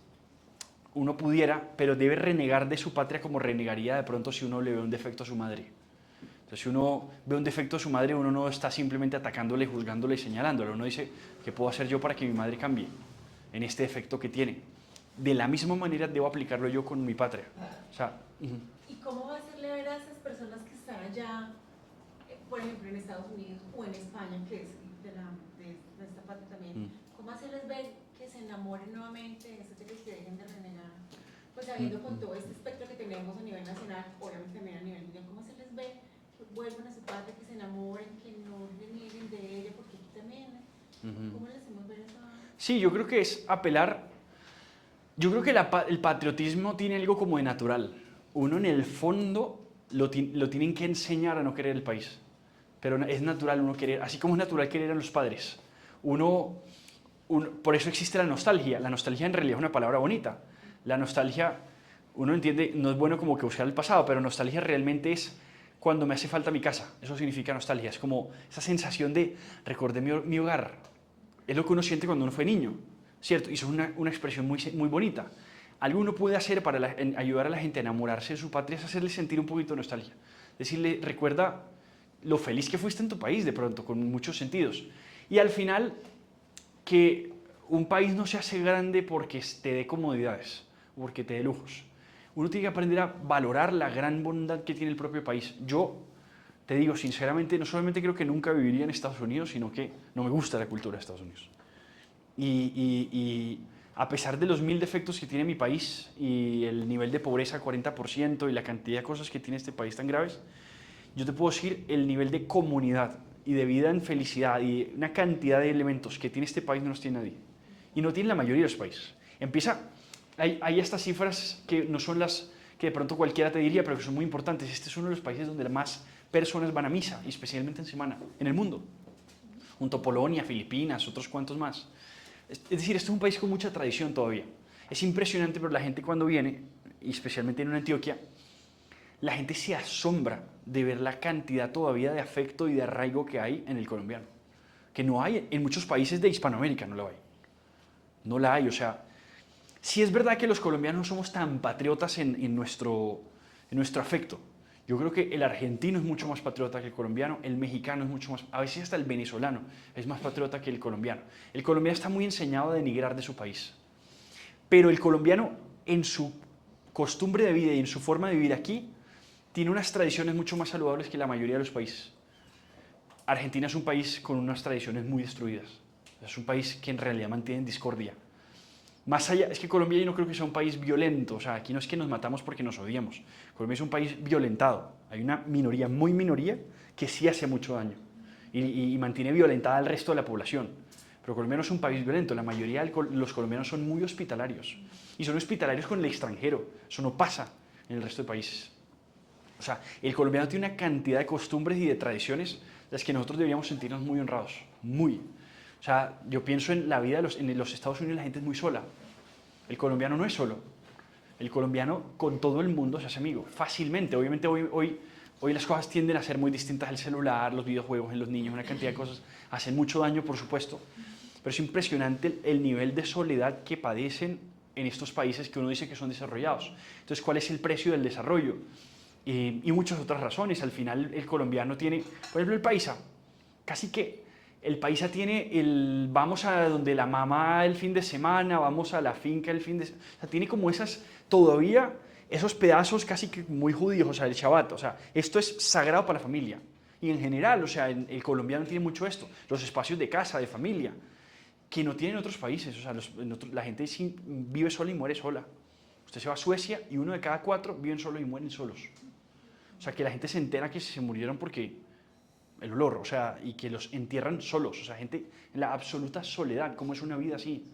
uno pudiera, pero debe renegar de su patria como renegaría de pronto si uno le ve un defecto a su madre. Entonces, si uno ve un defecto a su madre, uno no está simplemente atacándole, juzgándole y señalándole. Uno dice, ¿qué puedo hacer yo para que mi madre cambie en este defecto que tiene? De la misma manera debo aplicarlo yo con mi patria. O sea, ¿Y cómo va a hacerle ver a esas personas que están allá, por ejemplo, en Estados Unidos o en España, que es de esta parte también, cómo hacerles ver que se enamoren nuevamente de eso, de que se dejen de renegar? Pues sabiendo con todo este espectro que tenemos a nivel nacional, obviamente también a nivel mundial, ¿cómo hacerles ver que vuelvan a su patria, que se enamoren, que no renieguen de ella? Porque aquí también, ¿cómo les hacemos ver eso? sí, yo creo que es apelar. Yo creo que el patriotismo tiene algo como de natural. Uno en el fondo lo tienen que enseñar a no querer el país. Pero es natural uno querer, así como es natural querer a los padres. Por eso existe la nostalgia. La nostalgia en realidad es una palabra bonita. La nostalgia, uno entiende, no es bueno como que buscar el pasado, pero nostalgia realmente es cuando me hace falta mi casa. Eso significa nostalgia. Es como esa sensación de recordé mi hogar. Es lo que uno siente cuando uno fue niño, ¿cierto? Y eso es una expresión muy bonita. Algo uno puede hacer para ayudar a la gente a enamorarse de su patria es hacerle sentir un poquito de nostalgia. Decirle, recuerda lo feliz que fuiste en tu país, de pronto, con muchos sentidos. Y al final, que un país no se hace grande porque te dé comodidades, o porque te dé lujos. Uno tiene que aprender a valorar la gran bondad que tiene el propio país. Yo te digo sinceramente, no solamente creo que nunca viviría en Estados Unidos, sino que no me gusta la cultura de Estados Unidos. Y a pesar de los 1000 defectos que tiene mi país y el nivel de pobreza 40% y la cantidad de cosas que tiene este país tan graves, yo te puedo decir el nivel de comunidad y de vida en felicidad y una cantidad de elementos que tiene este país no los tiene nadie. Y no tiene la mayoría de los países. Hay estas cifras que no son las que de pronto cualquiera te diría, pero que son muy importantes. Este es uno de los países donde más personas van a misa, especialmente en semana, en el mundo. Junto a Polonia, Filipinas, otros cuantos más. Es decir, este es un país con mucha tradición todavía. Es impresionante, pero la gente cuando viene, y especialmente en una Antioquia, la gente se asombra de ver la cantidad todavía de afecto y de arraigo que hay en el colombiano. Que no hay en muchos países de Hispanoamérica, no la hay. No la hay, o sea, sí es verdad que los colombianos no somos tan patriotas en nuestro afecto. Yo creo que el argentino es mucho más patriota que el colombiano, el mexicano es mucho más, a veces hasta el venezolano es más patriota que el colombiano. El colombiano está muy enseñado a denigrar de su país. Pero el colombiano, en su costumbre de vida y en su forma de vivir aquí, tiene unas tradiciones mucho más saludables que la mayoría de los países. Argentina es un país con unas tradiciones muy destruidas. Es un país que en realidad mantiene discordia. Más allá, es que Colombia yo no creo que sea un país violento, o sea, aquí no es que nos matamos porque nos odiamos. Colombia es un país violentado. Hay una minoría, muy minoría, que sí hace mucho daño y mantiene violentada al resto de la población. Pero Colombia no es un país violento, la mayoría de los colombianos son muy hospitalarios. Y son hospitalarios con el extranjero, eso no pasa en el resto de países. O sea, el colombiano tiene una cantidad de costumbres y de tradiciones de las que nosotros deberíamos sentirnos muy honrados, muy. O sea, yo pienso en la vida en los Estados Unidos, la gente es muy sola. El colombiano no es solo. El colombiano con todo el mundo se hace amigo, fácilmente. Obviamente hoy las cosas tienden a ser muy distintas. El celular, los videojuegos en los niños, una cantidad de cosas hacen mucho daño, por supuesto. Pero es impresionante el nivel de soledad que padecen en estos países que uno dice que son desarrollados. Entonces, ¿cuál es el precio del desarrollo? Y muchas otras razones. Al final, el colombiano tiene, por ejemplo, el paisa, casi que el paisa tiene el vamos a donde la mamá el fin de semana, vamos a la finca el fin de semana, o sea, tiene como esas, todavía esos pedazos casi que muy judíos, o sea, el Shabbat, o sea, esto es sagrado para la familia. Y en general, o sea, el colombiano tiene mucho esto, los espacios de casa, de familia, que no tienen otros países, o sea, la gente vive sola y muere sola. Usted se va a Suecia y 1 de cada 4 viven solos y mueren solos. O sea, que la gente se entera que se murieron porque el olor, o sea, y que los entierran solos, o sea, gente en la absoluta soledad, ¿cómo es una vida así?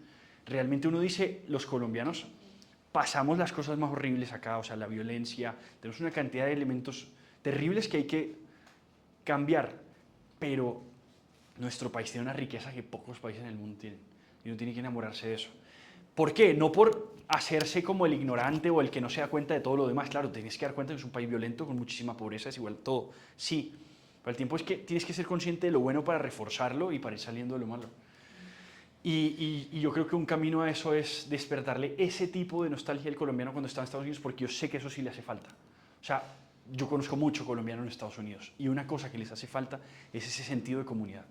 Realmente uno dice, los colombianos pasamos las cosas más horribles acá, o sea, la violencia, tenemos una cantidad de elementos terribles que hay que cambiar, pero nuestro país tiene una riqueza que pocos países en el mundo tienen, y uno tiene que enamorarse de eso. ¿Por qué? No por hacerse como el ignorante o el que no se da cuenta de todo lo demás. Claro, tienes que dar cuenta que es un país violento, con muchísima pobreza, es igual todo. Sí, pero el tiempo es que tienes que ser consciente de lo bueno para reforzarlo y para ir saliendo de lo malo. Y yo creo que un camino a eso es despertarle ese tipo de nostalgia al colombiano cuando está en Estados Unidos, porque yo sé que eso sí le hace falta. O sea, yo conozco mucho colombiano en Estados Unidos y una cosa que les hace falta es ese sentido de comunidad,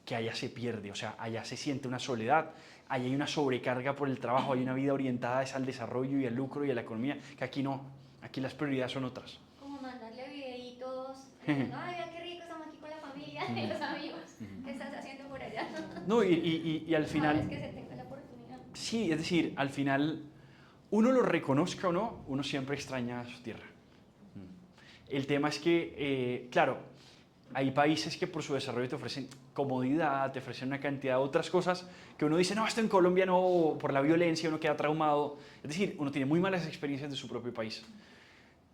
que allá se pierde, o sea, allá se siente una soledad, allá hay una sobrecarga por el trabajo, hay una vida orientada al desarrollo y al lucro y a la economía, que aquí no, aquí las prioridades son otras. Como mandarle videitos, diciendo, ay, vea qué rico, estamos aquí con la familia y los amigos, ¿qué estás haciendo por allá? No, y al final... Sabes que se tenga la oportunidad. Sí, es decir, al final, uno lo reconozca o no, uno siempre extraña su tierra. El tema es que, claro, hay países que por su desarrollo te ofrecen comodidad, te ofrecen una cantidad de otras cosas que uno dice, no, esto en Colombia no, por la violencia uno queda traumado. Es decir, uno tiene muy malas experiencias de su propio país.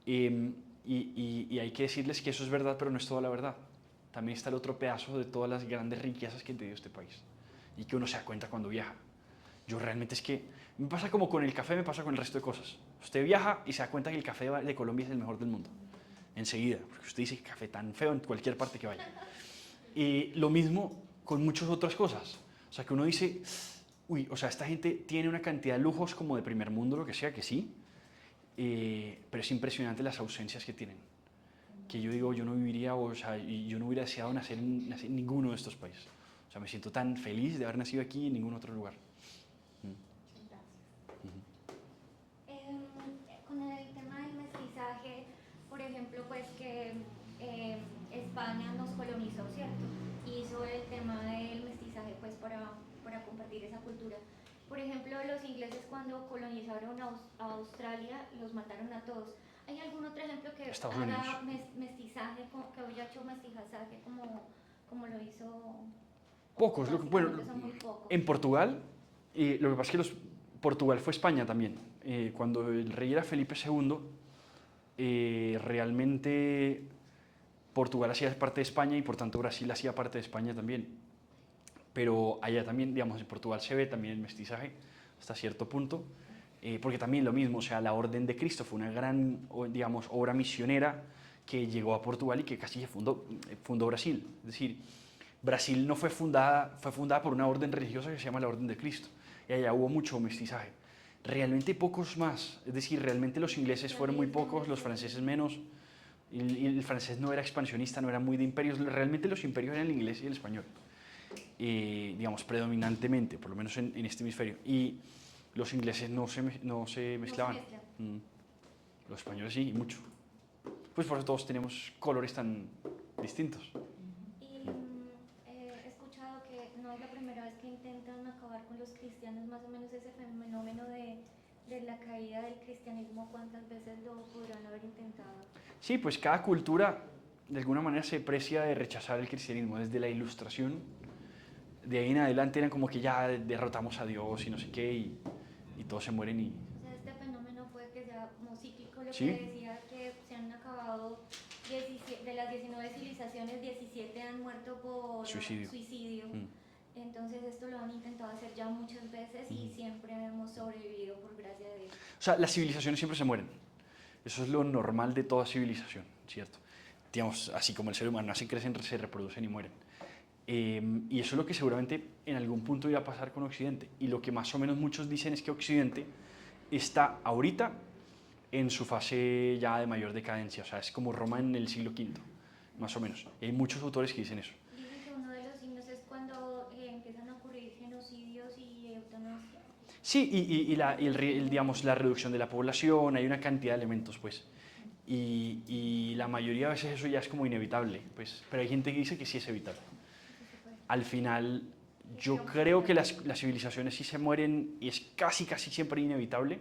Y hay que decirles que eso es verdad, pero no es toda la verdad. También está el otro pedazo de todas las grandes riquezas que te dio este país y que uno se da cuenta cuando viaja. Yo realmente es que me pasa como con el café, me pasa con el resto de cosas. Usted viaja y se da cuenta que el café de Colombia es el mejor del mundo. Enseguida, porque usted dice café tan feo en cualquier parte que vaya. Y lo mismo con muchas otras cosas. O sea, que uno dice, uy, o sea, esta gente tiene una cantidad de lujos como de primer mundo, lo que sea, que sí, pero es impresionante las ausencias que tienen. Que yo digo, yo no viviría, o sea, y yo no hubiera deseado nacer en ninguno de estos países. O sea, me siento tan feliz de haber nacido aquí y en ningún otro lugar. Con el tema del mestizaje, por ejemplo, pues que España nos colonizó, ¿cierto? Hizo el tema del mestizaje pues para compartir esa cultura. Por ejemplo, los ingleses cuando colonizaron a Australia los mataron a todos. ¿Hay algún otro ejemplo que haga mestizaje, que haya hecho mestizaje como lo hizo? Pocos, bueno, en Portugal, lo que pasa es que Portugal fue España también. Cuando el rey era Felipe II, realmente Portugal hacía parte de España y por tanto Brasil hacía parte de España también. Pero allá también, digamos, en Portugal se ve también el mestizaje hasta cierto punto, porque también lo mismo, o sea, la Orden de Cristo fue una gran, digamos, obra misionera que llegó a Portugal y que casi fundó Brasil. Es decir, Brasil no fue fundada por una orden religiosa que se llama la Orden de Cristo, y allá hubo mucho mestizaje. Realmente pocos más, es decir, realmente los ingleses fueron muy pocos, los franceses menos, y el francés no era expansionista, no era muy de imperios, realmente los imperios eran el inglés y el español, digamos, predominantemente, por lo menos en este hemisferio, y los ingleses no se mezclaban. Los españoles sí, y mucho. Pues por eso todos tenemos colores tan distintos. He escuchado que no es la primera vez que intentan acabar con los cristianos, más o menos ese fenómeno de la caída del cristianismo, ¿cuántas veces lo podrán haber intentado? Sí, pues cada cultura de alguna manera se precia de rechazar el cristianismo. Desde la Ilustración, de ahí en adelante eran como que ya derrotamos a Dios y no sé qué, y todos se mueren y... O sea, este fenómeno puede que sea como cíclico, lo ¿Sí? que decía que se han acabado, de las 19 civilizaciones, 17 han muerto por suicidio. Entonces esto lo han intentado hacer ya muchas veces y siempre hemos sobrevivido por gracia de Dios. O sea, las civilizaciones siempre se mueren. Eso es lo normal de toda civilización, ¿cierto? Digamos, así como el ser humano, nacen, crecen, se reproducen y mueren. Y eso es lo que seguramente en algún punto iba a pasar con Occidente. Y lo que más o menos muchos dicen es que Occidente está ahorita en su fase ya de mayor decadencia. O sea, es como Roma en el siglo V, más o menos. Y hay muchos autores que dicen eso. Dicen que uno de los signos es cuando Sí, digamos, la reducción de la población, hay una cantidad de elementos, pues. Y la mayoría de veces eso ya es como inevitable, pues. Pero hay gente que dice que sí es evitable. Al final, yo creo que las civilizaciones sí se mueren y es casi siempre inevitable,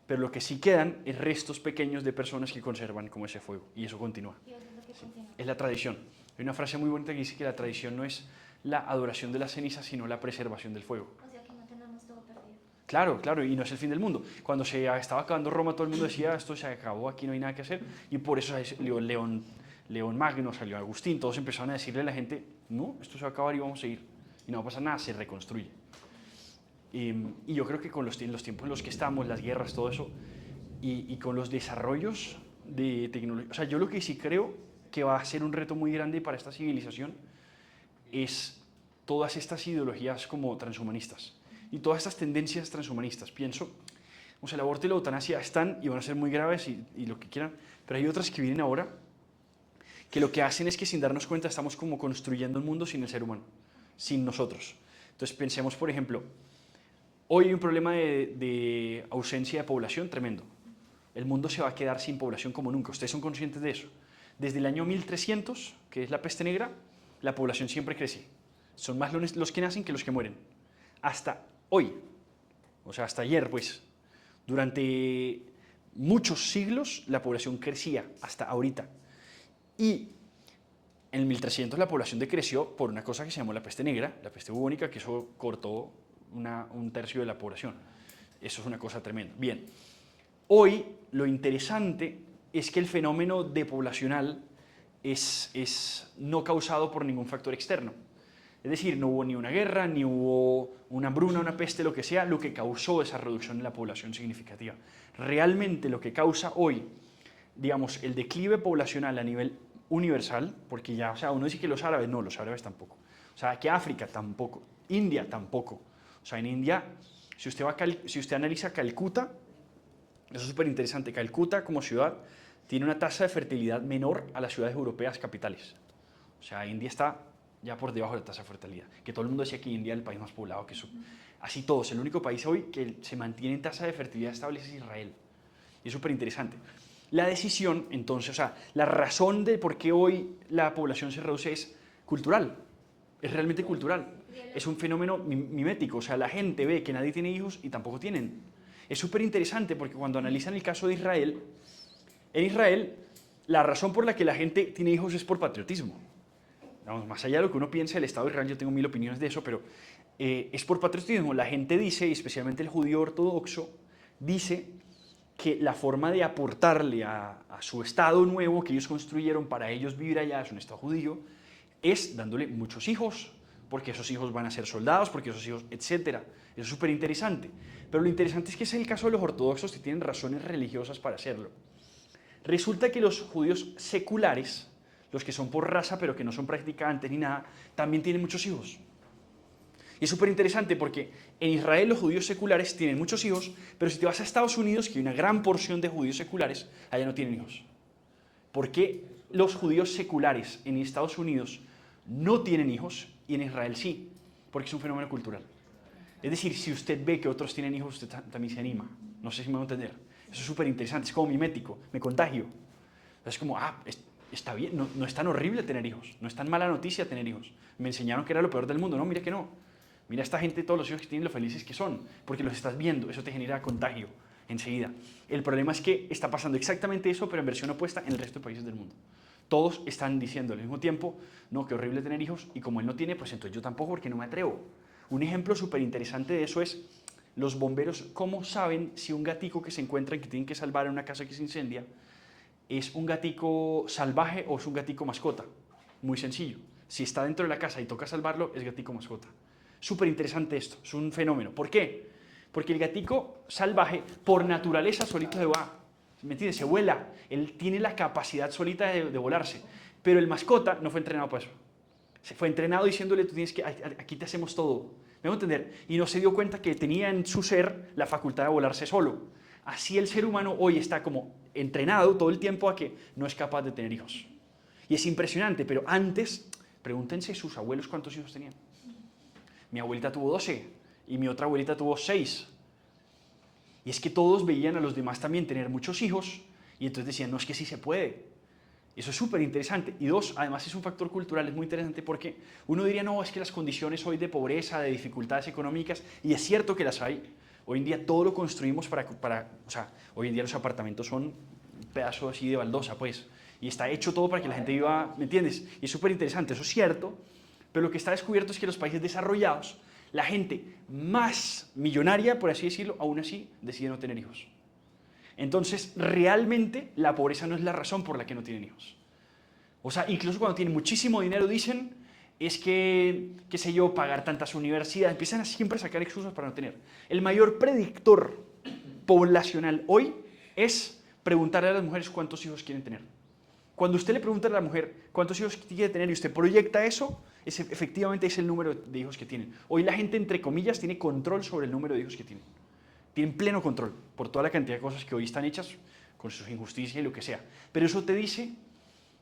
pero lo que sí quedan es restos pequeños de personas que conservan como ese fuego y eso continúa. Y eso es lo que continúa. Es la tradición. Hay una frase muy bonita que dice que la tradición no es la adoración de las cenizas, sino la preservación del fuego. O sea que no tenemos todo perdido. Claro, claro, y no es el fin del mundo. Cuando se estaba acabando Roma, todo el mundo decía, esto se acabó, aquí no hay nada que hacer, y por eso salió León Magno, salió Agustín, todos empezaron a decirle a la gente, no, esto se va a acabar y vamos a seguir. Y no va a pasar nada, se reconstruye. Y yo creo que con los tiempos en los que estamos, las guerras, todo eso, y con los desarrollos de tecnología, o sea, yo lo que sí creo que va a ser un reto muy grande para esta civilización es todas estas ideologías como transhumanistas y todas estas tendencias transhumanistas. Pienso, o sea, el aborto y la eutanasia están y van a ser muy graves y lo que quieran, pero hay otras que vienen ahora que lo que hacen es que sin darnos cuenta estamos como construyendo un mundo sin el ser humano, sin nosotros. Entonces pensemos, por ejemplo, hoy hay un problema de ausencia de población tremendo. El mundo se va a quedar sin población como nunca. Ustedes son conscientes de eso. Desde el año 1300, que es la peste negra, la población siempre crece. Son más los que nacen que los que mueren. Hasta hoy, o sea, hasta ayer, pues, durante muchos siglos la población crecía, hasta ahorita. Y en el 1300 la población decreció por una cosa que se llamó la peste negra, la peste bubónica, que eso cortó un tercio de la población. Eso es una cosa tremenda. Bien, hoy lo interesante es que el fenómeno depoblacional es no causado por ningún factor externo. Es decir, no hubo ni una guerra, ni hubo una hambruna, una peste, lo que sea, lo que causó esa reducción de la población significativa. Realmente lo que causa hoy, digamos, el declive poblacional a nivel universal, porque ya, o sea, uno dice que los árabes, no, los árabes tampoco. O sea, que África tampoco, India tampoco. O sea, en India, si usted analiza Calcuta, eso es súper interesante, Calcuta como ciudad tiene una tasa de fertilidad menor a las ciudades europeas capitales. O sea, India está ya por debajo de la tasa de fertilidad, que todo el mundo decía que India es el país más poblado, que eso. Así todos, el único país hoy que se mantiene en tasa de fertilidad estable es Israel. Y es súper interesante. La decisión, entonces, o sea, la razón de por qué hoy la población se reduce es cultural, es realmente cultural. Es un fenómeno mimético, o sea, la gente ve que nadie tiene hijos y tampoco tienen. Es súper interesante porque cuando analizan el caso de Israel, en Israel la razón por la que la gente tiene hijos es por patriotismo. Vamos, más allá de lo que uno piensa del Estado de Israel, yo tengo 1000 opiniones de eso, pero es por patriotismo. La gente dice, y especialmente el judío ortodoxo, dice que la forma de aportarle a su Estado nuevo que ellos construyeron para ellos vivir allá, es un Estado judío, es dándole muchos hijos, porque esos hijos van a ser soldados, porque esos hijos, etc. Eso es súper interesante. Pero lo interesante es que es el caso de los ortodoxos que tienen razones religiosas para hacerlo. Resulta que los judíos seculares, los que son por raza pero que no son practicantes ni nada, también tienen muchos hijos. Y es súper interesante porque en Israel los judíos seculares tienen muchos hijos, pero si te vas a Estados Unidos, que hay una gran porción de judíos seculares, allá no tienen hijos. ¿Por qué los judíos seculares en Estados Unidos no tienen hijos y en Israel sí? Porque es un fenómeno cultural. Es decir, si usted ve que otros tienen hijos, usted también se anima. No sé si me va a entender. Eso es súper interesante, es como mimético, me contagio. Es como, está bien, no es tan horrible tener hijos, no es tan mala noticia tener hijos. Me enseñaron que era lo peor del mundo, no, mira que no. Mira a esta gente, todos los hijos que tienen, lo felices que son, porque los estás viendo, eso te genera contagio enseguida. El problema es que está pasando exactamente eso, pero en versión opuesta en el resto de países del mundo. Todos están diciendo al mismo tiempo, no, qué horrible tener hijos, y como él no tiene, pues entonces yo tampoco porque no me atrevo. Un ejemplo súper interesante de eso es los bomberos, ¿cómo saben si un gatico que se encuentran, que tienen que salvar en una casa que se incendia, es un gatico salvaje o es un gatico mascota? Muy sencillo. Si está dentro de la casa y toca salvarlo, es gatico mascota. Súper interesante esto, es un fenómeno. ¿Por qué? Porque el gatico salvaje, por naturaleza, solito se va. ¿Me entiendes? Se vuela. Él tiene la capacidad solita de volarse. Pero el mascota no fue entrenado para eso. Se fue entrenado diciéndole, tú tienes que, aquí te hacemos todo. ¿Me voy a entender? Y no se dio cuenta que tenía en su ser la facultad de volarse solo. Así el ser humano hoy está como entrenado todo el tiempo a que no es capaz de tener hijos. Y es impresionante, pero antes, pregúntense sus abuelos cuántos hijos tenían. Mi abuelita tuvo 12 y mi otra abuelita tuvo 6. Y es que todos veían a los demás también tener muchos hijos y entonces decían, no, es que sí se puede. Eso es súper interesante. Y dos, además es un factor cultural, es muy interesante porque uno diría, no, es que las condiciones hoy de pobreza, de dificultades económicas, y es cierto que las hay. Hoy en día todo lo construimos o sea, hoy en día los apartamentos son un pedazo así de baldosa, pues, y está hecho todo para que la gente viva, ¿me entiendes? Y es súper interesante, eso es cierto, pero lo que está descubierto es que los países desarrollados, la gente más millonaria, por así decirlo, aún así decide no tener hijos. Entonces, realmente la pobreza no es la razón por la que no tienen hijos. O sea, incluso cuando tienen muchísimo dinero dicen, es que, qué sé yo, pagar tantas universidades, empiezan a siempre sacar excusas para no tener. El mayor predictor poblacional hoy es preguntarle a las mujeres cuántos hijos quieren tener. Cuando usted le pregunta a la mujer cuántos hijos quiere tener y usted proyecta eso, efectivamente es el número de hijos que tienen. Hoy la gente, entre comillas, tiene control sobre el número de hijos que tienen. Tienen pleno control por toda la cantidad de cosas que hoy están hechas, con sus injusticias y lo que sea. Pero eso te dice,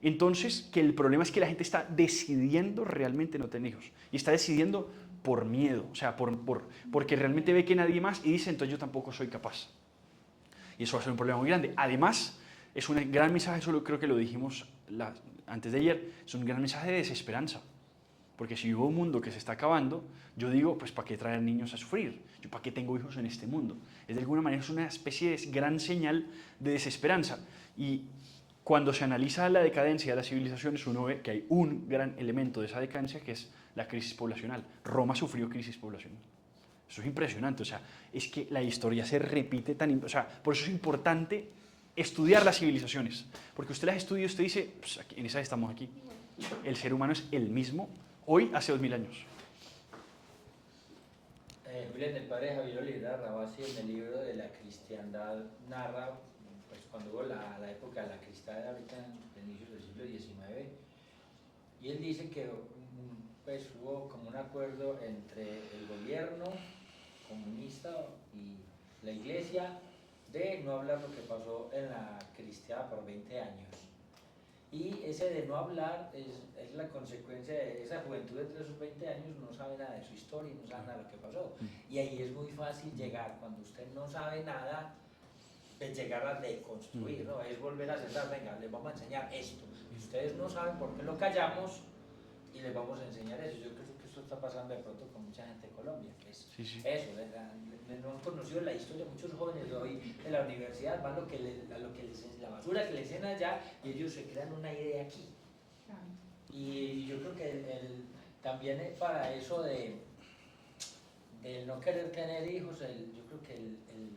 entonces, que el problema es que la gente está decidiendo realmente no tener hijos. Y está decidiendo por miedo, o sea, porque realmente ve que nadie más y dice, entonces yo tampoco soy capaz. Y eso va a ser un problema muy grande. Además, es un gran mensaje, eso creo que lo dijimos antes de ayer, es un gran mensaje de desesperanza. Porque si vivo un mundo que se está acabando, yo digo, pues ¿para qué traer niños a sufrir? ¿Yo para qué tengo hijos en este mundo? Es de alguna manera es una especie de gran señal de desesperanza. Y cuando se analiza la decadencia de las civilizaciones, uno ve que hay un gran elemento de esa decadencia que es la crisis poblacional. Roma sufrió crisis poblacional. Eso es impresionante, o sea, es que la historia se repite o sea, por eso es importante estudiar las civilizaciones, porque usted las estudia y usted dice, pues en esas estamos aquí. El ser humano es el mismo hoy, hace 2000 años. Julián, el padre Javier Oliveira Rabasi, en el libro de la cristiandad, narra pues, cuando hubo la época de la cristiandad, ahorita en inicios del siglo XIX, y él dice que pues, hubo como un acuerdo entre el gobierno comunista y la iglesia de no hablar lo que pasó en la cristiandad por 20 años. Y ese de no hablar es la consecuencia de esa juventud entre esos 20 años, no sabe nada de su historia, no sabe nada de lo que pasó. Y ahí es muy fácil llegar, cuando usted no sabe nada, es llegar a deconstruir, ¿no? Es volver a sentar, venga, les vamos a enseñar esto. Y ustedes no saben por qué lo callamos y les vamos a enseñar eso. Yo creo que esto está pasando de pronto con mucha gente de Colombia, que es eso, no han conocido la historia. Muchos jóvenes de hoy en la universidad van a lo que la basura que les enseñan allá y ellos se crean una idea aquí. Y yo creo que también para eso de no querer tener hijos, yo creo que el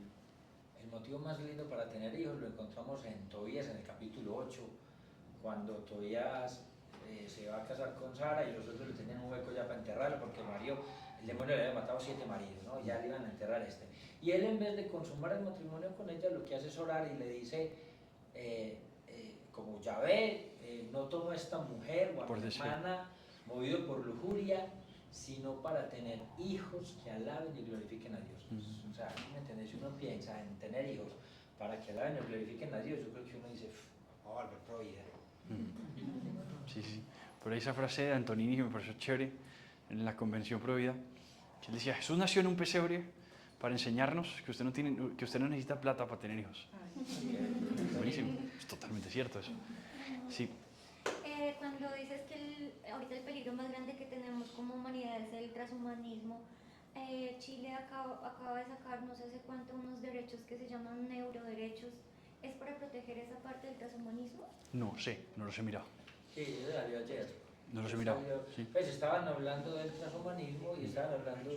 motivo más lindo para tener hijos lo encontramos en Tobías, en el capítulo 8, cuando Tobías se va a casar con Sara y los otros le tenían un hueco ya para enterrarlo porque el demonio le había matado 7 maridos, ¿no? Ya le iban a enterrar y él, en vez de consumar el matrimonio con ella, lo que hace es orar y le dice, como Yahvé, no tomo a esta mujer o a mi hermana movido por lujuria, sino para tener hijos que alaben y glorifiquen a Dios. O sea, ¿me entiendes? Si uno piensa en tener hijos para que alaben y glorifiquen a Dios, yo creo que uno dice, vamos a volver pro vida. Sí, sí. Pero esa frase de Antonini que me pareció chévere en la convención pro vida, que él decía, Jesús nació en un pesebre para enseñarnos que usted no necesita plata para tener hijos. Buenísimo, es totalmente cierto eso. Sí. Cuando dices que ahorita el peligro más grande que tenemos como humanidad es el transhumanismo, Chile acaba de sacar no sé hace cuánto unos derechos que se llaman neuroderechos. ¿Es para proteger esa parte del transhumanismo? No sé, no los he mirado. Sí, eso salió ayer. No los he mirado. Sí. Pues estaban hablando del transhumanismo y estaban hablando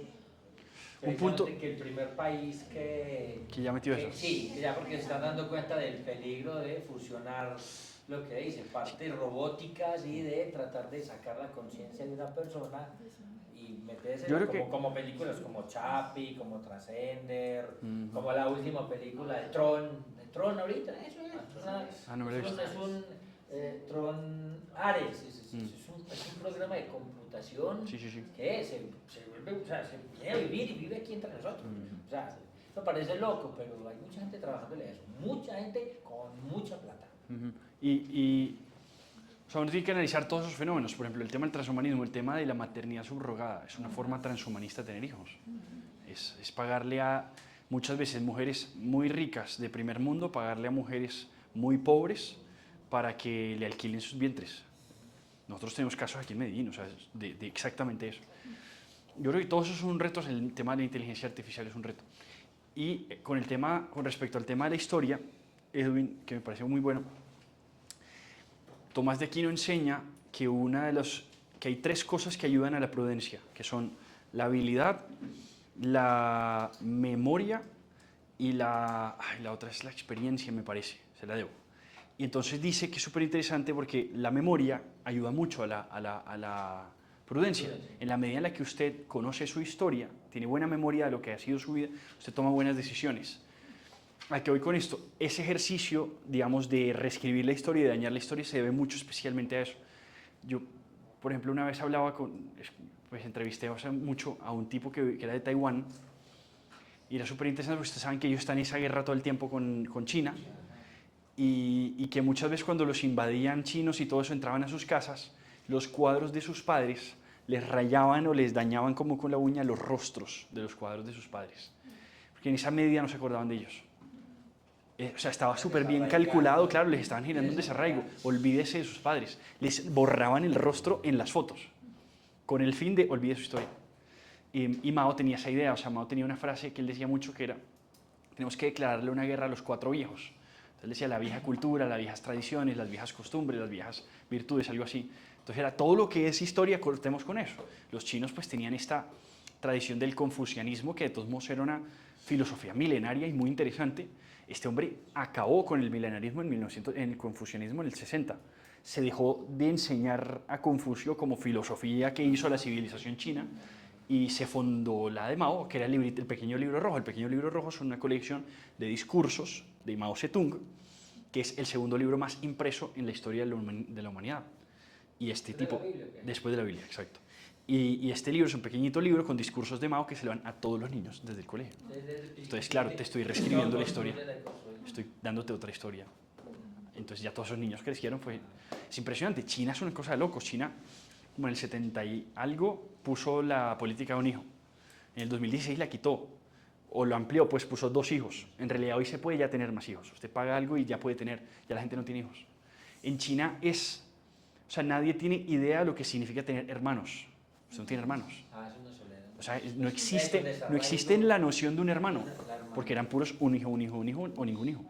un punto que el primer país que ya metió eso. Sí, que ya porque se están dando cuenta del peligro de fusionar lo que dice, partes robóticas y de tratar de sacar la conciencia de una persona y meterse como películas como Chappie, como Transcender, como la última película de Tron ahorita, eso es un Tron Ares, es un programa de computación que se vuelve, o sea, se viene a vivir y vive aquí entre nosotros. O sea, me parece loco, pero hay mucha gente trabajándole a eso, mucha gente con mucha plata. O sea, uno tiene que analizar todos esos fenómenos. Por ejemplo, el tema del transhumanismo, el tema de la maternidad subrogada, es una forma transhumanista de tener hijos. Es pagarle a muchas veces mujeres muy ricas de primer mundo pagarle a mujeres muy pobres para que le alquilen sus vientres. Nosotros tenemos casos aquí en Medellín, o sea, de exactamente eso. Yo creo que todo eso son retos, el tema de la inteligencia artificial es un reto. Y con respecto al tema de la historia, Edwin, que me pareció muy bueno, Tomás de Aquino enseña que que hay 3 cosas que ayudan a la prudencia, que son la habilidad, la memoria y la otra es la experiencia, me parece, se la debo. Y entonces dice que es súper interesante porque la memoria ayuda mucho a la prudencia. En la medida en la que usted conoce su historia, tiene buena memoria de lo que ha sido su vida, usted toma buenas decisiones. ¿A qué voy con esto? Ese ejercicio, digamos, de reescribir la historia y de dañar la historia se debe mucho especialmente a eso. Yo, por ejemplo, una vez hablaba pues entrevisté hace mucho a un tipo que era de Taiwán y era súper interesante porque ustedes saben que ellos están en esa guerra todo el tiempo con China y que muchas veces cuando los invadían chinos y todo eso entraban a sus casas, los cuadros de sus padres les rayaban o les dañaban como con la uña los rostros de los cuadros de sus padres, porque en esa medida no se acordaban de ellos. O sea, estaba súper bien calculado, claro, les estaban generando un desarraigo. Olvídese de sus padres. Les borraban el rostro en las fotos, con el fin de olvide su historia. Y Mao tenía esa idea, o sea, Mao tenía una frase que él decía mucho que era, tenemos que declararle una guerra a los 4 viejos. Entonces él decía la vieja cultura, las viejas tradiciones, las viejas costumbres, las viejas virtudes, algo así. Entonces era todo lo que es historia, cortemos con eso. Los chinos pues tenían esta tradición del confucianismo, que de todos modos era una filosofía milenaria y muy interesante. Este hombre acabó con el milenarismo en el confucianismo en el 60. Se dejó de enseñar a Confucio como filosofía que hizo la civilización china y se fundó la de Mao, que era el Pequeño Libro Rojo. El Pequeño Libro Rojo es una colección de discursos de Mao Zedong, que es el segundo libro más impreso en la historia de la humanidad. Y este tipo, después de la Biblia, exacto. Y este libro es un pequeñito libro con discursos de Mao que se le van a todos los niños desde el colegio. Entonces, claro, te estoy reescribiendo la historia, estoy dándote otra historia. Entonces ya todos esos niños crecieron, es impresionante. China es una cosa de locos. China, como en el 70 y algo, puso la política de un hijo. En el 2016 la quitó, o lo amplió, pues puso 2 hijos. En realidad hoy se puede ya tener más hijos. Usted paga algo y ya puede tener, ya la gente no tiene hijos. En China o sea, nadie tiene idea de lo que significa tener hermanos. Usted no tiene hermanos. O sea, no existe la noción de un hermano, porque eran puros un hijo o ningún hijo.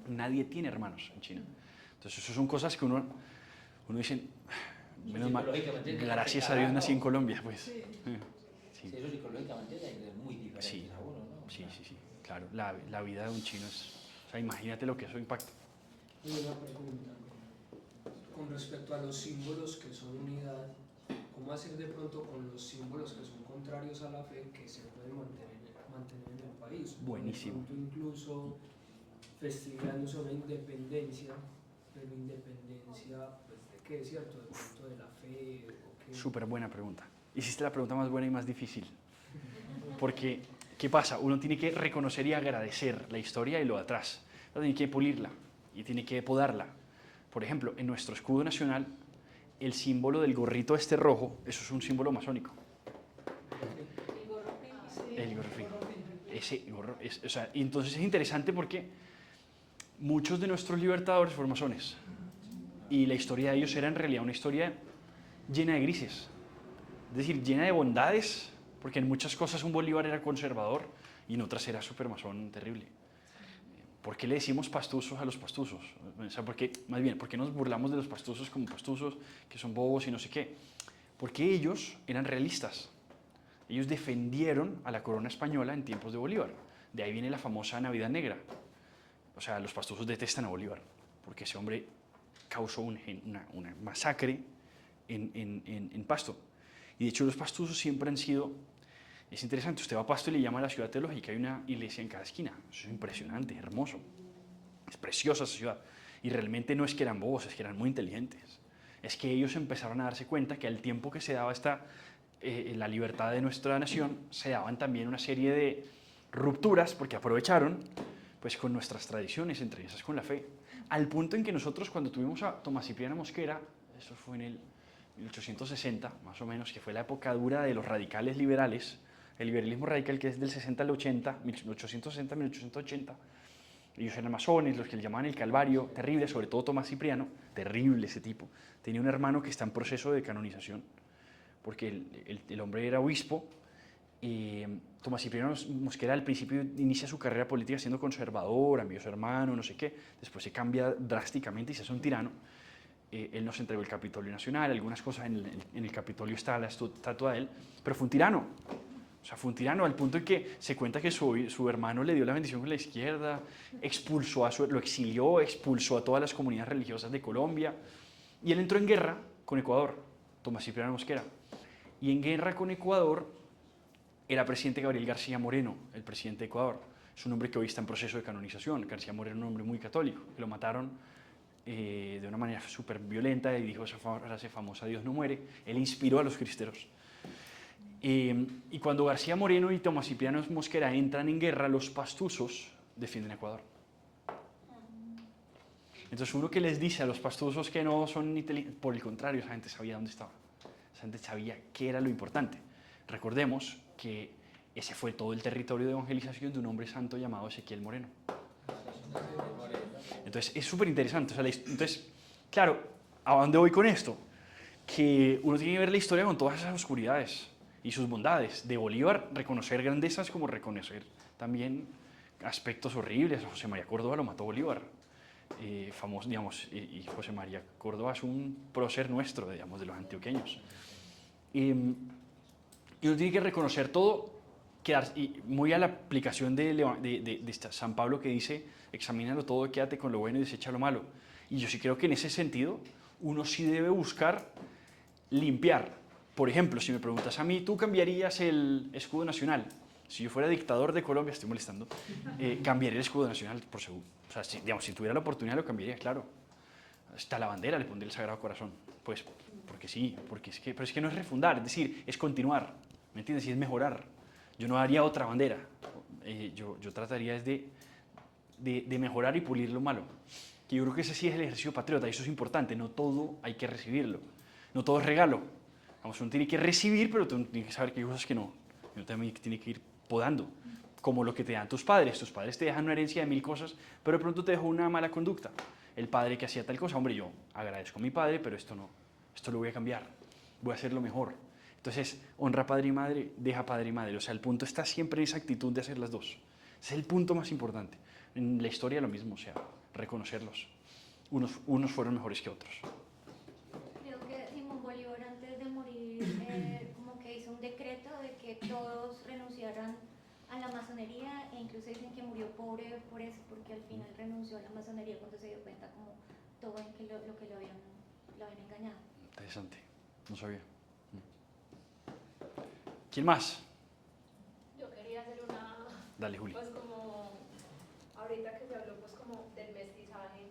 Nadie tiene hermanos en China. Entonces, eso son cosas que uno dice, menos mal, gracias a Dios nací en Colombia, pues. Sí. Eso psicológicamente es muy diferente a uno, ¿no? Sí, claro, la vida de un chino o sea, imagínate lo que eso impacta. Y una pregunta, con respecto a los símbolos que son unidad, ¿cómo hacer de pronto con los símbolos que son contrarios a la fe que se pueden mantener en el país? Buenísimo. De pronto incluso festigándose una independencia, pero independencia, pues, ¿de qué, cierto? De pronto de la fe, ¿o qué? Súper buena pregunta. Hiciste la pregunta más buena y más difícil. Porque, ¿qué pasa? Uno tiene que reconocer y agradecer la historia y lo de atrás. Uno tiene que pulirla y tiene que podarla. Por ejemplo, en nuestro escudo nacional, el símbolo del gorrito este rojo, eso es un símbolo masónico. El gorro frío. El gorro frío. Ese gorro, o sea, y entonces es interesante porque muchos de nuestros libertadores fueron masones. Y la historia de ellos era en realidad una historia llena de grises. Es decir, llena de bondades, porque en muchas cosas un Bolívar era conservador y en otras era súper masón terrible. ¿Por qué le decimos pastuzos a los pastuzos? O sea, ¿por qué nos burlamos de los pastuzos como pastuzos, que son bobos y no sé qué? Porque ellos eran realistas. Ellos defendieron a la corona española en tiempos de Bolívar. De ahí viene la famosa Navidad Negra. O sea, los pastuzos detestan a Bolívar, porque ese hombre causó una masacre en Pasto. Y de hecho los pastuzos siempre han sido... Es interesante, usted va a Pasto y le llama a la ciudad teológica, hay una iglesia en cada esquina. Eso es impresionante, hermoso. Es preciosa esa ciudad. Y realmente no es que eran bobos, es que eran muy inteligentes. Es que ellos empezaron a darse cuenta que al tiempo que se daba la libertad de nuestra nación, se daban también una serie de rupturas, porque aprovecharon pues, con nuestras tradiciones, entre esas con la fe. Al punto en que nosotros, cuando tuvimos a Tomás Cipriano Mosquera, eso fue en el 1860, más o menos, que fue la época dura de los radicales liberales, el liberalismo radical, que es del 60 al 80, 1860, 1880. Ellos eran masones, los que le llamaban el Calvario, terrible, sobre todo Tomás Cipriano, terrible ese tipo. Tenía un hermano que está en proceso de canonización, porque el hombre era obispo. Tomás Cipriano Mosquera al principio inicia su carrera política siendo conservador, envió a su hermano, no sé qué, después se cambia drásticamente y se hace un tirano. Él nos entregó el Capitolio Nacional, algunas cosas en el Capitolio está la estatua de él, pero fue un tirano. O sea, fue un tirano al punto en que se cuenta que su hermano le dio la bendición con la izquierda, lo exilió, expulsó a todas las comunidades religiosas de Colombia, y él entró en guerra con Ecuador, Tomás Cipriano Mosquera. Y en guerra con Ecuador era presidente Gabriel García Moreno, el presidente de Ecuador. Es un hombre que hoy está en proceso de canonización. García Moreno era un hombre muy católico, que lo mataron de una manera súper violenta y dijo esa frase famosa, Dios no muere. Él inspiró a los cristeros. Y cuando García Moreno y Tomás Cipriano Mosquera entran en guerra, los pastusos defienden a Ecuador. Entonces uno que les dice a los pastusos que no son inteligentes, por el contrario, esa gente sabía dónde estaba. Esa gente sabía qué era lo importante. Recordemos que ese fue todo el territorio de evangelización de un hombre santo llamado Ezequiel Moreno. Entonces es súper interesante. O sea, entonces, claro, ¿a dónde voy con esto? Que uno tiene que ver la historia con todas esas oscuridades y sus bondades. De Bolívar, reconocer grandezas como reconocer también aspectos horribles. José María Córdoba lo mató Bolívar. Famoso, digamos, y José María Córdoba es un prócer nuestro, digamos, de los antioqueños. Y uno tiene que reconocer todo, y muy a la aplicación de San Pablo que dice, examínalo todo, quédate con lo bueno y desecha lo malo. Y yo sí creo que en ese sentido uno sí debe buscar limpiar. Por ejemplo, si me preguntas a mí, ¿tú cambiarías el escudo nacional? Si yo fuera dictador de Colombia, estoy molestando, cambiaría el escudo nacional, por seguro. O sea, si tuviera la oportunidad lo cambiaría, claro. Hasta la bandera le pondría el Sagrado Corazón. Pues porque sí, pero es que no es refundar, es decir, es continuar, ¿me entiendes? Y es mejorar. Yo no haría otra bandera. Yo trataría de mejorar y pulir lo malo. Que yo creo que ese sí es el ejercicio patriota, y eso es importante. No todo hay que recibirlo. No todo es regalo. Vamos, uno tiene que recibir, pero uno tiene que saber que hay cosas que no. Uno también tiene que ir podando. Como lo que te dan tus padres. Tus padres te dejan una herencia de 1000 cosas, pero de pronto te dejó una mala conducta. El padre que hacía tal cosa, hombre, yo agradezco a mi padre, pero esto no. Esto lo voy a cambiar. Voy a hacerlo mejor. Entonces, honra padre y madre, deja padre y madre. O sea, el punto está siempre en esa actitud de hacer las dos. Ese es el punto más importante. En la historia lo mismo, o sea, reconocerlos. Unos fueron mejores que otros. Creo que Simón Bolívar antes de morir como que hizo un decreto de que todos renunciaran a la masonería, e incluso dicen que murió pobre por eso, porque al final renunció a la masonería cuando se dio cuenta como todo en que lo que lo habían engañado. Interesante, no sabía. ¿Quién más? Yo quería hacer una, Dale, Juli. pues como, ahorita que se habló pues como del mestizaje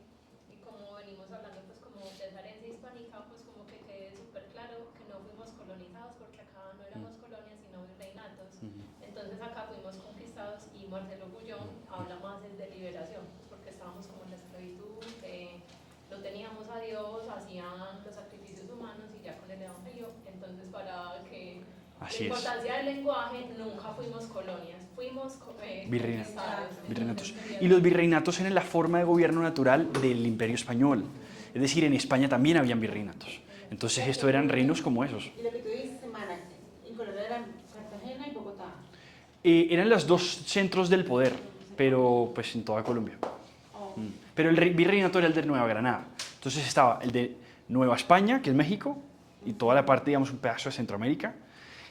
y como venimos hablando pues como de esa herencia hispánica, pues como que quede súper claro que no fuimos colonizados porque acá no éramos colonias sino virreinatos. Entonces acá fuimos conquistados y Marcelo Gullón habla más de liberación, porque estábamos como en la esclavitud, no teníamos a Dios, hacían los sacrificios humanos y ya con el evangelio, entonces para que Así la importancia del lenguaje, nunca fuimos colonias, fuimos virreinatos. Y los virreinatos eran la forma de gobierno natural del Imperio Español. Es decir, en España también habían virreinatos. Entonces, esto eran reinos como esos. Y lo que tú dices, semana, en Colombia eran Cartagena y Bogotá. Eran los dos centros del poder, pero pues en toda Colombia. Pero el virreinato era el de Nueva Granada. Entonces estaba el de Nueva España, que es México, y toda la parte, digamos, un pedazo de Centroamérica.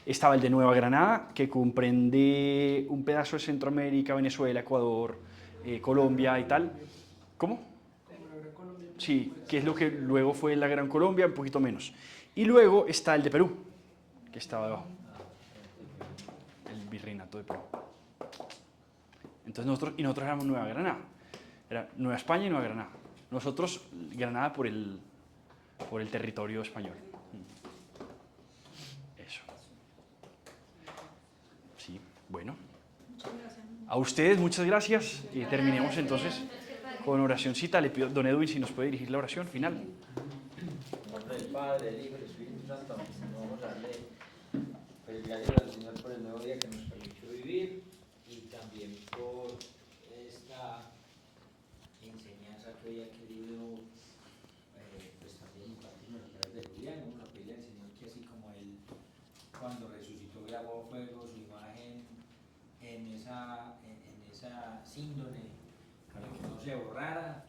Estaba el de Nueva Granada, que comprende un pedazo de Centroamérica, Venezuela, Ecuador, Colombia y tal. ¿Cómo? Sí, que es lo que luego fue la Gran Colombia, un poquito menos. Y luego está el de Perú, que estaba debajo. El virreinato de Perú. Entonces nosotros éramos Nueva Granada. Era Nueva España y Nueva Granada. Nosotros, Granada por el territorio español. Eso. Sí, bueno. A ustedes, muchas gracias. Y terminemos entonces con oracióncita. Le pido, don Edwin, si nos puede dirigir la oración final. En nombre del Padre, del Hijo y del Espíritu Santo, vamos a darle Pues gracias al Señor por el nuevo día que nos permitió vivir y también por esta enseñanza que hoy ha querido pues también impartirnos a través de Julián. Vamos a pedirle al Señor que así como Él cuando resucitó de agua o fuego, su imagen en esa síndrome, para que no se borrara,